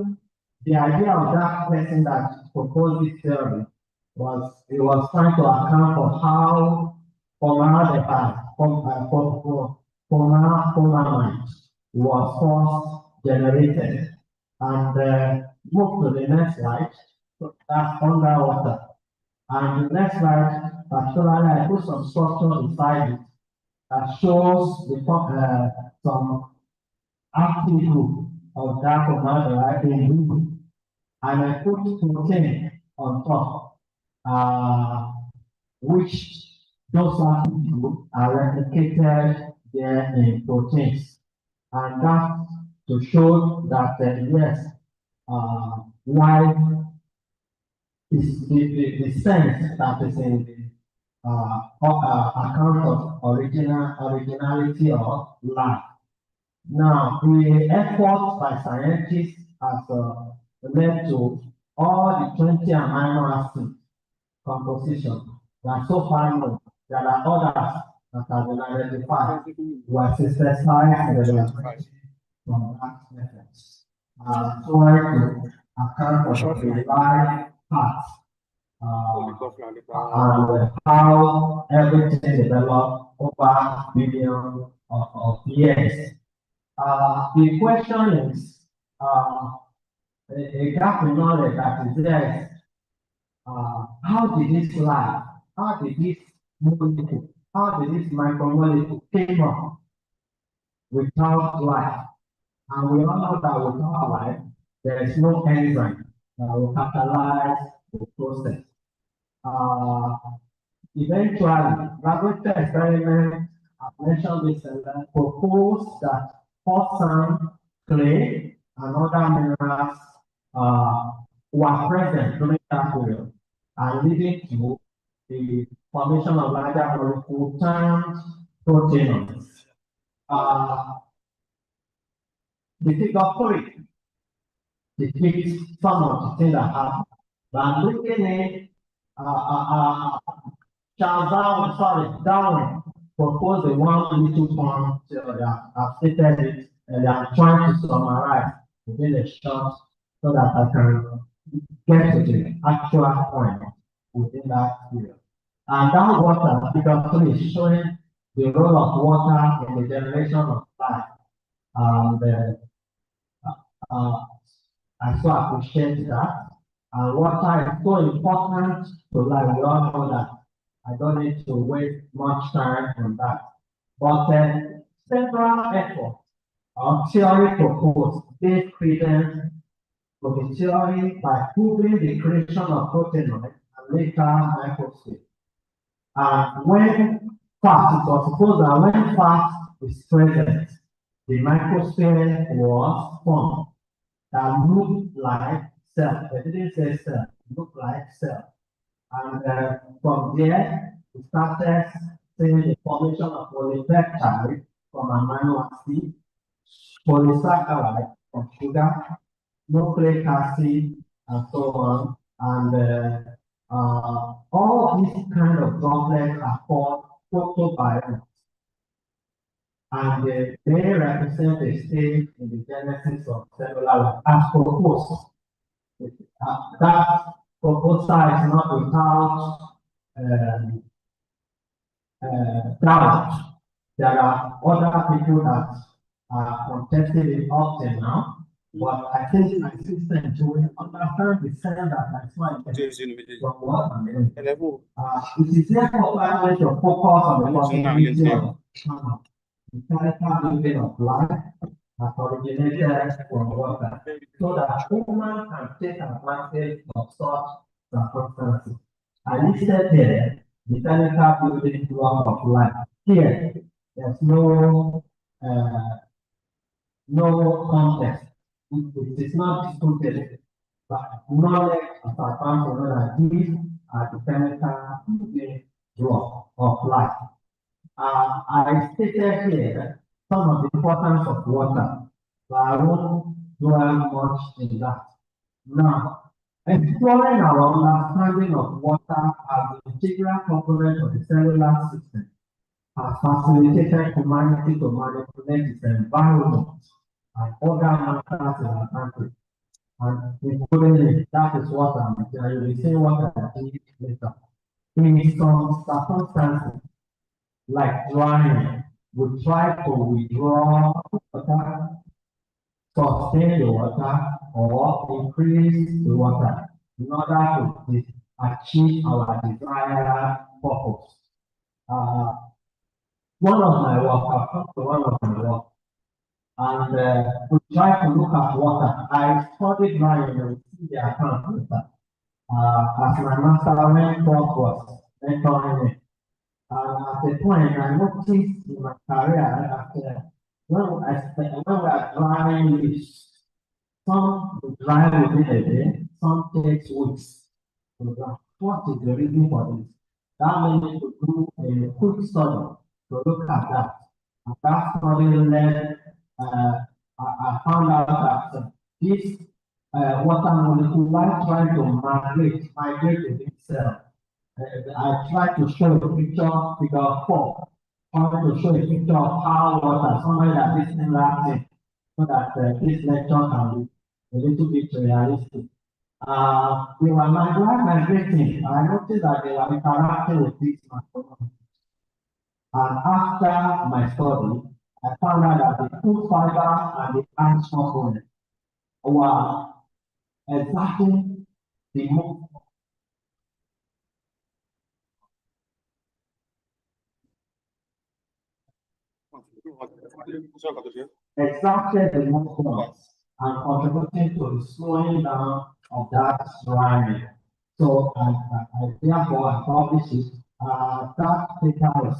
the idea of that person that proposed this theory was it was trying to account for how formaldehyde was first generated. And move to the next slide. So that's underwater. And the next slide, particularly I put some structure inside it that shows the some active group of that formaldehyde in blue. And I put protein on top, which those are replicated there in proteins. And that's to show that yes, life is the sense that is in the account of originality of life. Now, the efforts by scientists has led to all the 20 amino acid composition that so far known. There are others that have been identified were synthesized from that method. Trying to account for the life path and how everything developed over billions of years. The question is a gap in knowledge that is there. How did this life, how did this molecule, how did this micromolecule came up without life? And we all know that without life, there is no enzyme that will catalyze the process. Eventually, laboratory experiments, I've mentioned this and then proposed that hot sand, clay, and other minerals were present during that period and leading to the formation of larger molecules termed proteins. The figure 3 depicts some of the things that happen. But I'm looking at Darwin propose the one little point that I've stated it, and I'm trying to summarize within a short so that I can get to the actual point within that period. And that water figure is showing the role of water in the generation of life. And I so appreciate that. And water is so important to life. We all know that. I don't need to waste much time on that. But several efforts or theory proposed gave credence to the theory by proving the creation of proteinoids and later microsphere. And when fat, it was supposed that when fat is present, the microsphere was formed that looked like cell. They didn't say cell, it looked like cell. And from there, we started seeing the formation of polypeptide from amino acid, polysaccharide from sugar, nucleic acid, and so on. And all these kind of droplets are called photobionts. And they represent a stage in the genesis of cellular life as proposed. That proposal is not without doubt. There are other people that are contesting it often now, but I think my system to understand the sense that that's why from what I'm doing. It is therefore primary to focus on the possibility of mechanical building of life that originated from water, so that humans can take advantage of such circumstances. I listed here the mechanical building block of life. Here, there's no contest. It is not disputed, but knowledge of our council that these are the chemical building block of life. I stated here some of the importance of water, but I won't dwell much in that. Now, exploring our understanding of water as an integral component of the cellular system has facilitated humanity to manipulate its environment and other matters in our country. And including it, that is what I'm saying. You will see what I did later. In some circumstances, like drying, we try to withdraw water, sustain the water, or increase the water in order to achieve our desired purpose. One of my work, I've come to one of my work, and we try to look at water. I studied drying and see the account later. As my master when Prof was mentoring me. At the point, I noticed in my career that when we are drying leaves, some will dry within a day, some takes weeks to dry. What is the reason for this? That means to do a quick study to look at that. And that study led, I found out that this water molecule, while trying to migrate within cells. I tried to show a picture, figure 4, trying to show a picture of how water, somebody that is interacting, so that this lecture can be a little bit realistic. We were migrating, I noticed that they were interacting with this microphone. And after my study, I found out that the food fiber and the ice component were exactly the most. Exactly the movements and contributing to the slowing down of that drying. So I therefore published it. That paper is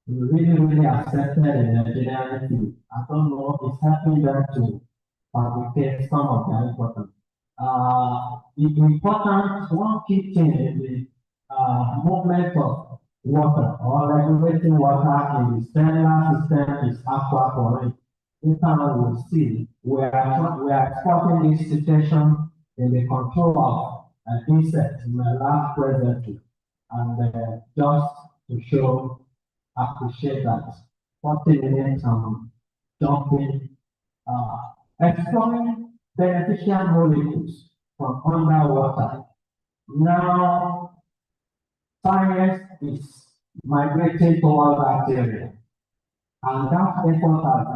really accepted in the engineering field. I don't know, it's helping them to fabricate some of the important. The important one key thing is the movement of water or regulating water in the cellular system is aquaporin. Later we'll see we are exporting this situation in the control of insects in my lab presently, and just to show appreciate that. 40 minutes on jumping, exploring beneficial molecules from underwater. Now, science is migrating towards that area. And that effort has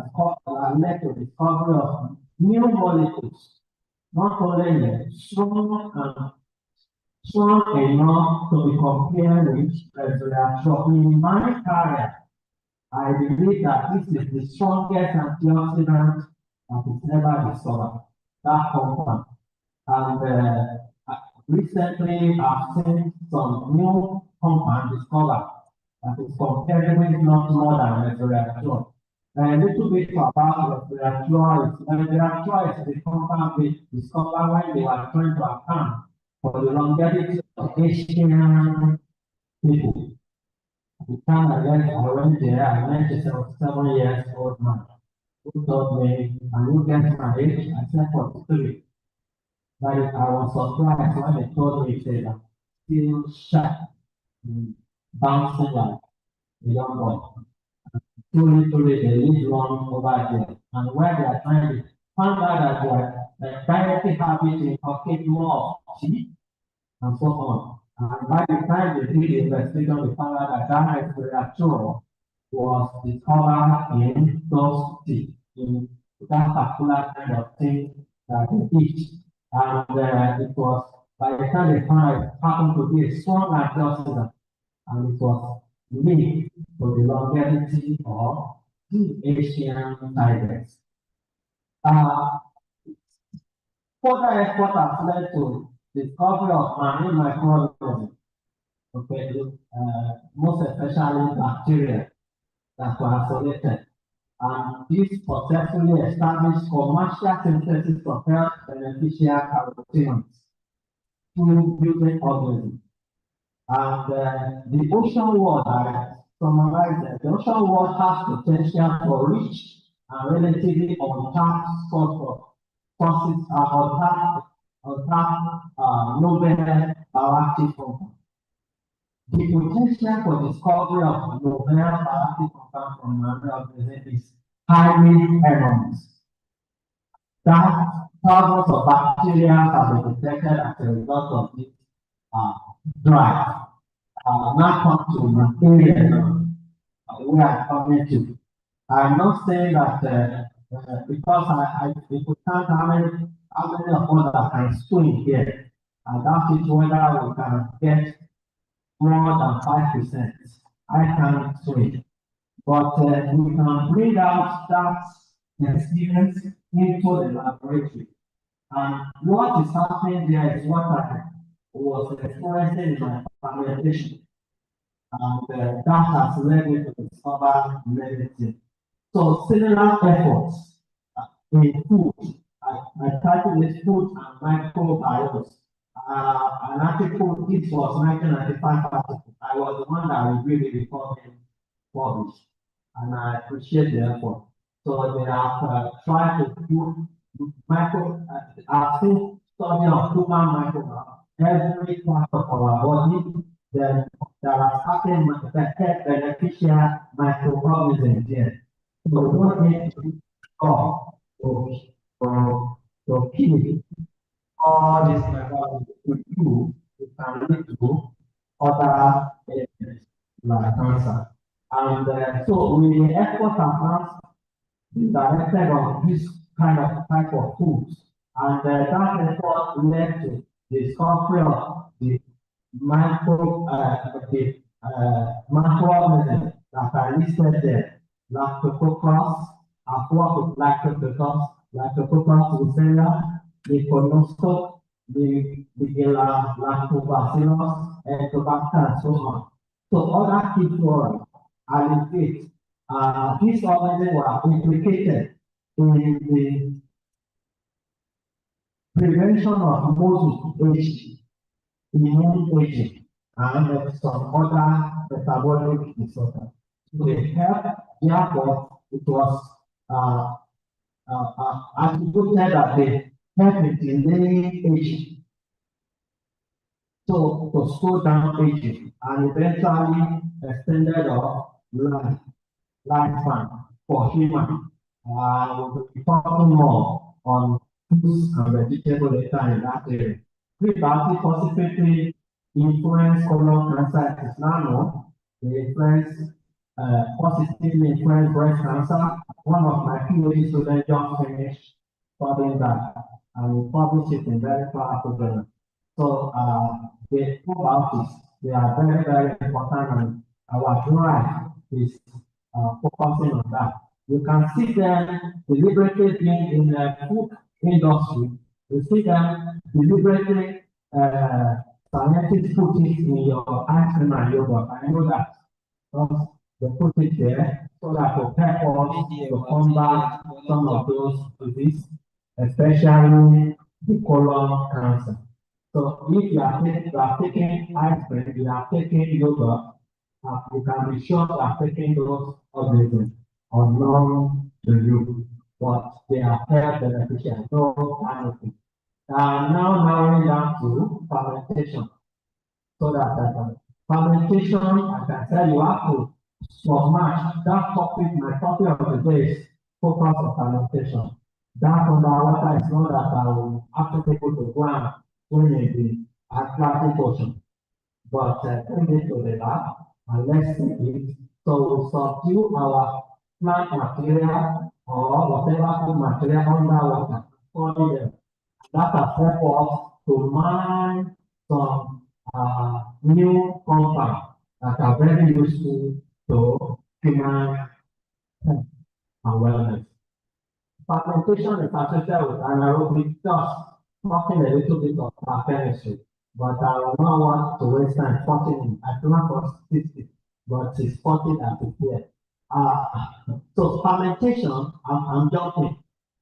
led to the discovery of new molecules, not only strong enough to be compared with resveratrol. In my career, I believe that this is the strongest antioxidant that is ever discovered, that compound. And recently, I've seen some new compound discovered that is comparably not more than resveratrol. A little bit about resveratrol. Resveratrol is the compound we discovered when they were trying to account for the longevity of Asian people. The time I went there, I met a 7 years old man who told me, "And you get my age?" I said, "43." But I was surprised when they told me, "Say that still sharp, bouncing like a young boy." Truly, they live long over there. And when they are trying to find out that they are directly happy to inculcate more of tea and so on. And by the time they did the investigation, they found out that that resveratrol was discovered in those tea, in that particular kind of thing that they eat. And it was, by the time they found out, it happened to be a strong antioxidant, and it was linked to the longevity of the Asian tigers. Further effort has led to discovery of marine microorganisms, okay, most especially bacteria that were isolated. And this successfully established commercial synthesis of health beneficial carotenoids through building organisms. And the ocean world, I summarize that the ocean world has potential for rich and relatively untapped sources of novel bioactive compounds. The potential for discovery of novel bioactive compounds from marine organisms is highly enormous. That thousands of bacteria have been detected as a result of this drive. Now come to material we are coming to. I'm not saying that because if we count how many of us that can swim here, and that is whether we can get more than 5%. I can't swim. But we can bring out that experience into the laboratory. And what is happening there is what I was experiencing in my fermentation. And that has led me to discover medicine. So similar efforts in food. I titled this Food and Microbiomes. An article, this was 1995 article. I was the one that reviewed it before being published. And I appreciate the effort. So they have tried to do I've seen study of human microbiome. Every part of our body, there are certain beneficial microorganisms there. So we don't need to stop or kill all these microorganisms. We can lead to other like cancer. And so with the effort advance directed on this kind of type of foods, and that effort led to the discovery of the microorganisms that are listed there. Lactococcus, I've worked with Lactococcus lucella, the Conoscope, the Lactobacillus, and Tobacco, and so on. So other key flora are in these organisms were implicated in the prevention of most aging, immune aging, and some other metabolic disorders. So they help, therefore, it was attributed that they help in delaying aging. So to slow down aging and eventually extended off life, lifespan for human. We'll be talking more on fruits and vegetables later in that area. Prebiotic positively influence colon cancer is now known. They influence positively influence breast cancer. One of my PhD students just finished studying that and we published it in very powerful journal. So the probiotics, they are very, very important and our drive is focusing on that. You can see them deliberately being in the food industry. You see them deliberately scientists put it in your ice cream and yogurt. I know that. Because they put it there so that to help us to combat some of those diseases, especially the colon cancer. So if you are taking ice cream, you are taking yogurt, you can be sure you are taking those organisms unknown to you, but they are health beneficial, no anything. Now narrowing down to fermentation. So that fermentation, I can tell you have to submerge that topic, my topic of the day is focus on fermentation. That underwater is not that I will ask people to go and swim in the Atlantic Ocean, but bring it to the lab and let's see it. So we subdue our plant material or whatever food material underwater, study them. That has helped us to mine some new compounds that are very useful to human health and wellness. Fermentation is associated with anaerobic dust, talking a little bit of chemistry, but I will not want to waste time talking. I do not want 60, but it's 40 that is here. So fermentation, I'm jumping.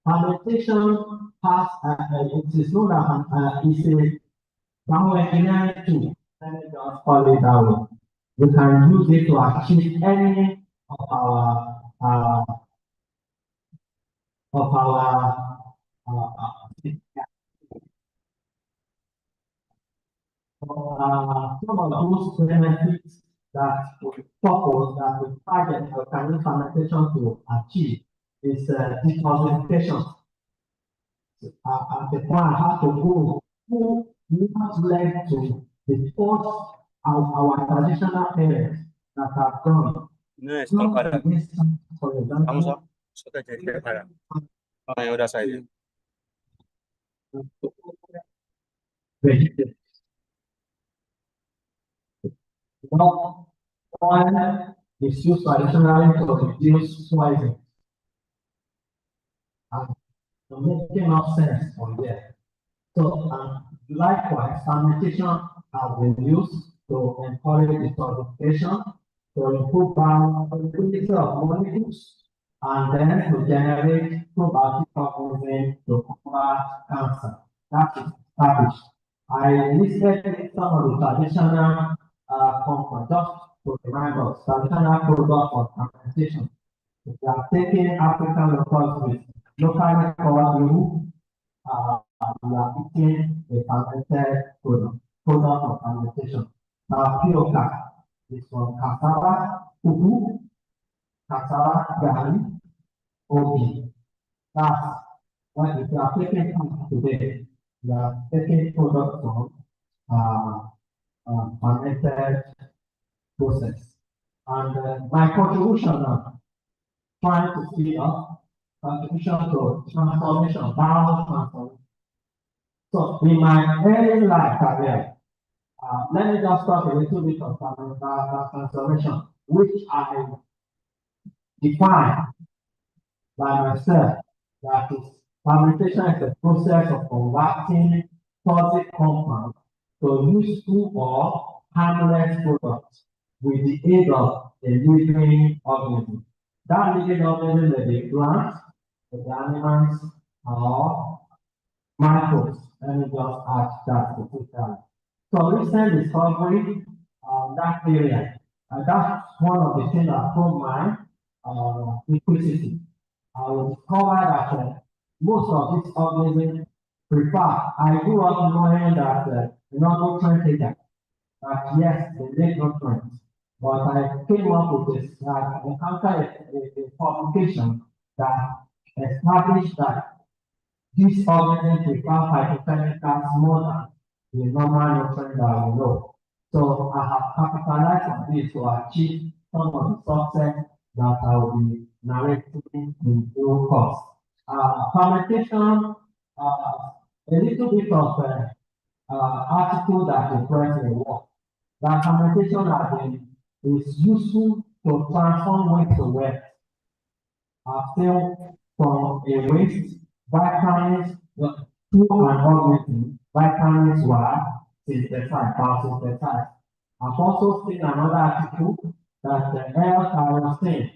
Fermentation has, it is known that it's a bioengineering tool. Let me just call it that way. We can use it to achieve any of our some of those benefits that we purpose that we target organic fermentation to achieve is detoxification. At the point I have to go who not led to the first of our traditional parents that have done. No, it's not bad. For example, So that you get better. On the other side. vegetables. Well, oil is used traditionally to reduce poison. And to make enough sense on there. So, likewise, fermentation has been used to encourage detoxification, to improve bioavailability of molecules, and then to generate probiotic organisms to combat cancer. That is established. I listed some of the traditional compounds just to remind us, traditional products of fermentation. If you are taking African locals with locally called you, we are eating a fermented product of fermentation. Pioca is from cassava, fufu, cassava, garri, OB. That's what if you are taking food today, you are taking product from fermented process. And my contribution now, trying to speed up contribution to transformation, balance transformation. So in my early life career, let me just talk a little bit of transformation, which I define by myself. That is, fermentation is the process of converting toxic compounds to useful or harmless products with the aid of a living organism. That living organism may be plants, the animals, or microbes. Let me just add that to quickly. So recent discovery on that area, and that's one of the things that told my electricity. I will discover that most of these organisms prefer. I grew up knowing that nutrient taker, that yes, they make nutrients, but I came up with this, I encountered a publication that established that these organisms require phytochemicals more than the normal nutrient that we know. So I have capitalized on this to achieve some of the success that I will be narrating in due course. Fermentation, a little bit of article that impressed me was that fermentation is useful to transform waste to wealth. Still from a waste, vitamins, through an organism, vitamins were synthesized, biosynthesized. I've also seen another article that the L-tyrosine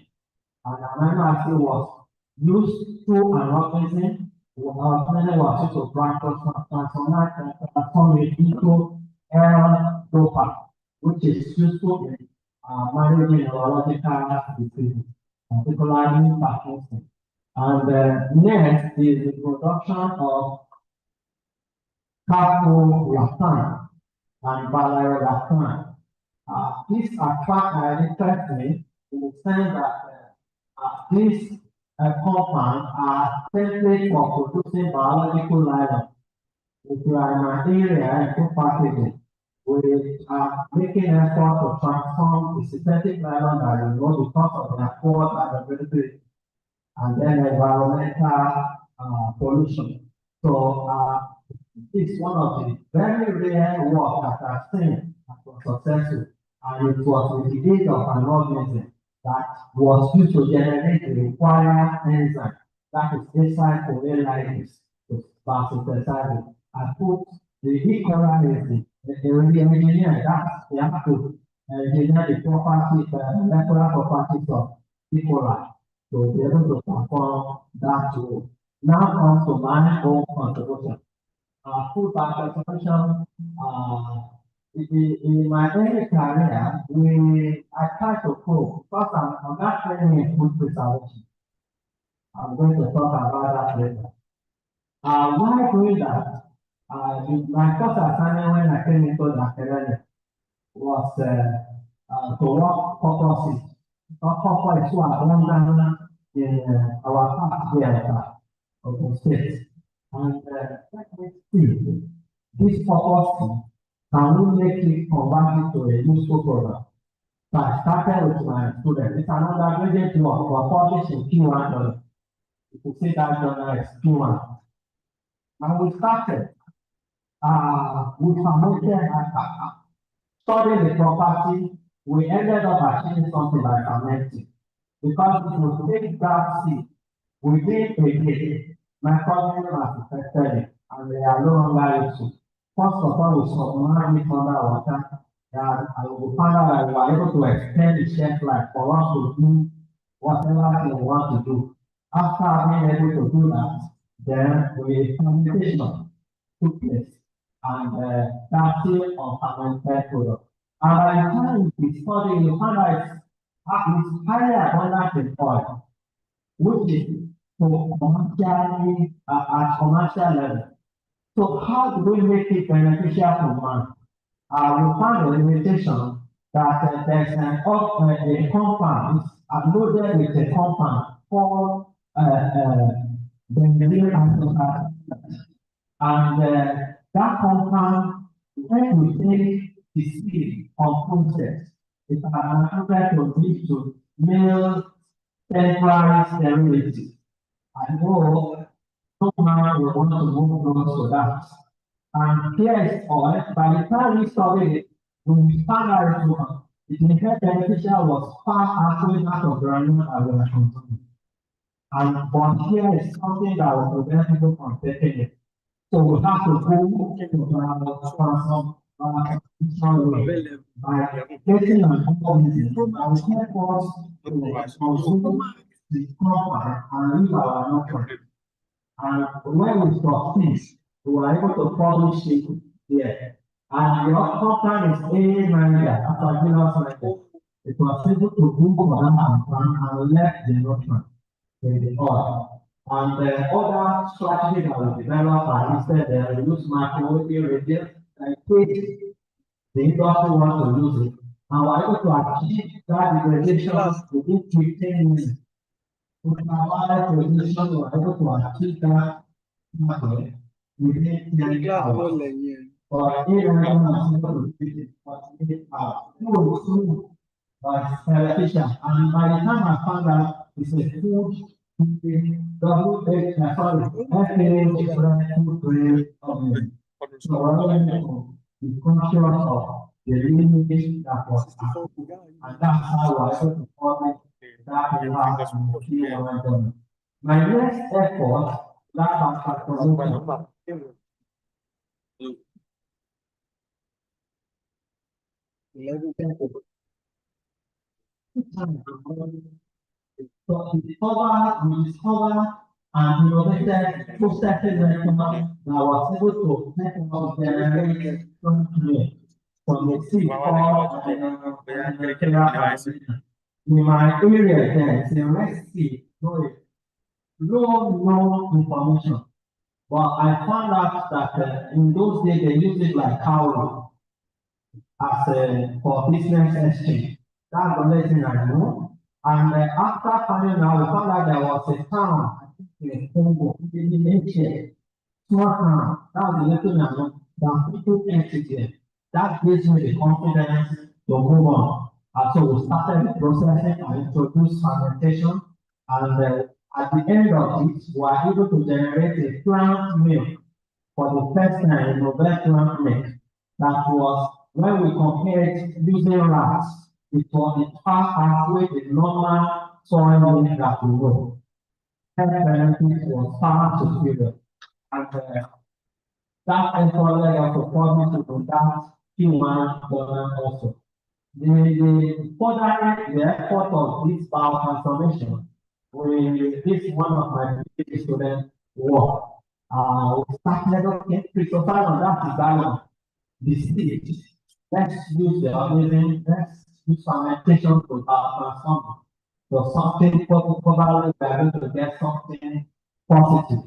and amino acid was used through an organism, was used to transform it into L-dopa, which is useful in managing neurological diseases, particularly Parkinson. And next is the production of caprolactam and valeriolactam. These interest me in the sense that these compounds are template for producing biological nylon. If you are in an area into packaging, we are making effort to transform the synthetic nylon that you know because of their poor availability and then environmental pollution. So it's one of the very rare work that I've seen that was successful, and it was with the aid of an organism that was used to generate the required enzyme that is inside Oloyede to synthesize it. I put the equalizing, the engineer, that's the have to engineer the properties, molecular properties of E. coli to be able to perform that role. Now comes to my own contribution. Food participation, in my early career, I tried to cook because I'm not training in food preservation. I'm going to talk about that later. While doing that, my first assignment when I came into the academy was to work purposes. Purpose is one in our past here of the state. And let me see, this purpose can we make it convert it to a useful product? So I started with my students. It's an undergraduate work for published in Q1 journal. You can see that journal is Q1. And we started with fermented studying the property. We ended up achieving something like fermenting. Because it will take that seed within a day. My problem has affected it, and they are no longer useful. First of all, we submerge it under water, and I will find out that we are able to extend the shelf life for us to do whatever we want to do. After being able to do that, then fermentation took place, and that's still on fermented product. And by the time we study, you find out it's highly abundant in oil, which is commercially at commercial level. So how do we make it beneficial for man? We found a limitation that there's a compound, it's loaded with a compound called benzene anhydride. And that compound, when we take the seed of process, it has to lead to male temporary sterility. I know no man will want to move close to that. And here is oil. By the time we studied it, we found out the inherent beneficial was far actually out of the animal that we were consuming. And but here is something that will prevent people from taking it. So we have to go by getting an organism that will help us to consume the compound and leave our nutrient. And when we succeed, we were able to publish it here. And your compound is A90, after it was able to Google and left the nutrient in the oil. And the other strategy that we developed are instead use microwave radius, in case the industry wants to use it, and we're able to achieve that degradation within 15 minutes. With our position, we're able to achieve that within 10 hours. But irrigation was able to do it for 8 hours. Food was beneficial, and by the time I found out it's a food, double sorry, different food grade of it. So we're going to be conscious of the limits that was happening, and that's how we're able to follow that impact in the field momentum. My next effort, that transformation. So we discover and innovated processing mechanism that was able to generate something from the seed in my area there, it's a recipe, no information. But I found out that in those days they used it like cow as for business exchange. That's the only thing I know. And after finding out, we found out there was a town, I think in Congo, in nature, small town. That was the little I know. That people entered there. That gives me the confidence to move on. And so we started the processing and introduced fermentation. And at the end of it, we were able to generate a plant milk for the first time in November plant milk. That was when we compared using rats. It was in fact halfway the normal soil milk that we know. Health benefits was far superior. And that effort led us to promise to conduct human development also. The effort of this biotransformation, this one of my students work. We started okay, Christopher, and that is that the stage. Let's use the organism, let's use fermentation to transform. So something probably we are going to get something positive.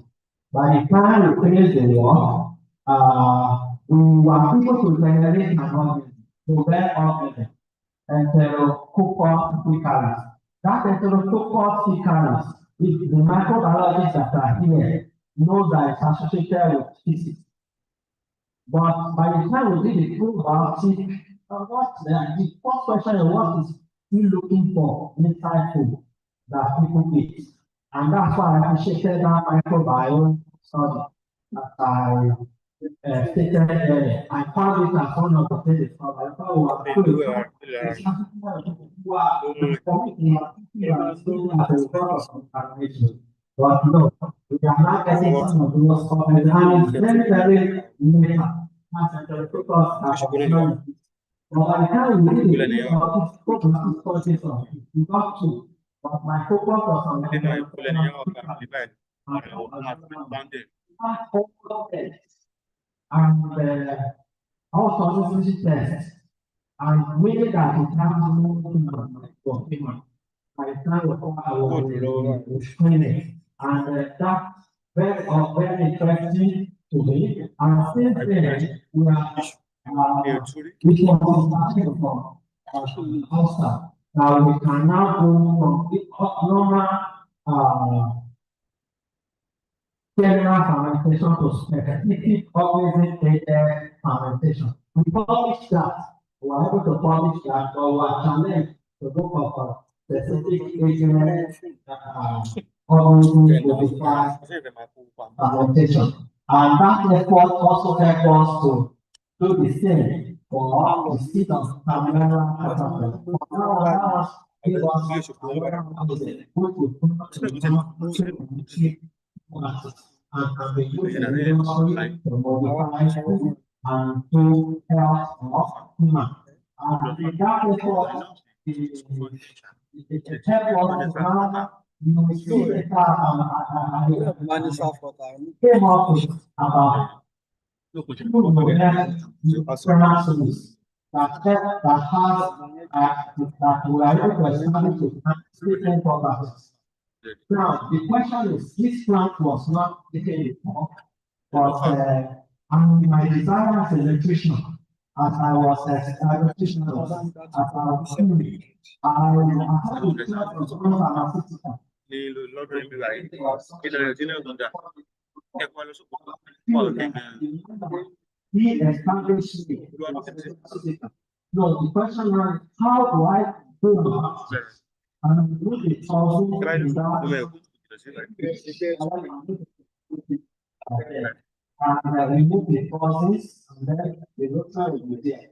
By the time we finish the work, we were able to generate an organism, to bear organism, Enterococcus faecalis. That Enterococcus faecalis, if the microbiologists that are here know that it's associated with physics. But by the time we did the full biopsy, the first question is what is he looking for inside food that people eat? And that's why I appreciated that microbiome study that I stated earlier. I found it as one of the things that I thought but no, we are not getting some of those comments, and it's very, very limited. But by the time we really we got to, but my focus was on and also this test, and really that it has no for human. By the time I was training, and that's very interesting to me. And since then, we are which was starting from outside. Now we can now go from normal general fermentation to specific organism-based fermentation. We published that. We were able to publish that, but we are challenged to go for specific agent organism-modified fermentation. And that effort also helped us to do the same for the seed of Tamara. And can be used to modify and to health of human. And that effort is you will see the came up with about that we are able to establish different purposes. Now, the question is, this plant was not taken before, but my desire as a electrician, I as I was as a practitioner, as I was doing, I had to try to become pharmaceutical. Ní lọ́dọ̀ ibi báyìí, ìdàrẹ̀ tí náà gbọ́dọ̀ ẹ̀kọ́ lọ sókò pọ̀ gẹ́gẹ́. He established me. No, the question was, how do I go about it? And with the thousand without and remove the causes, and then the doctor will be there.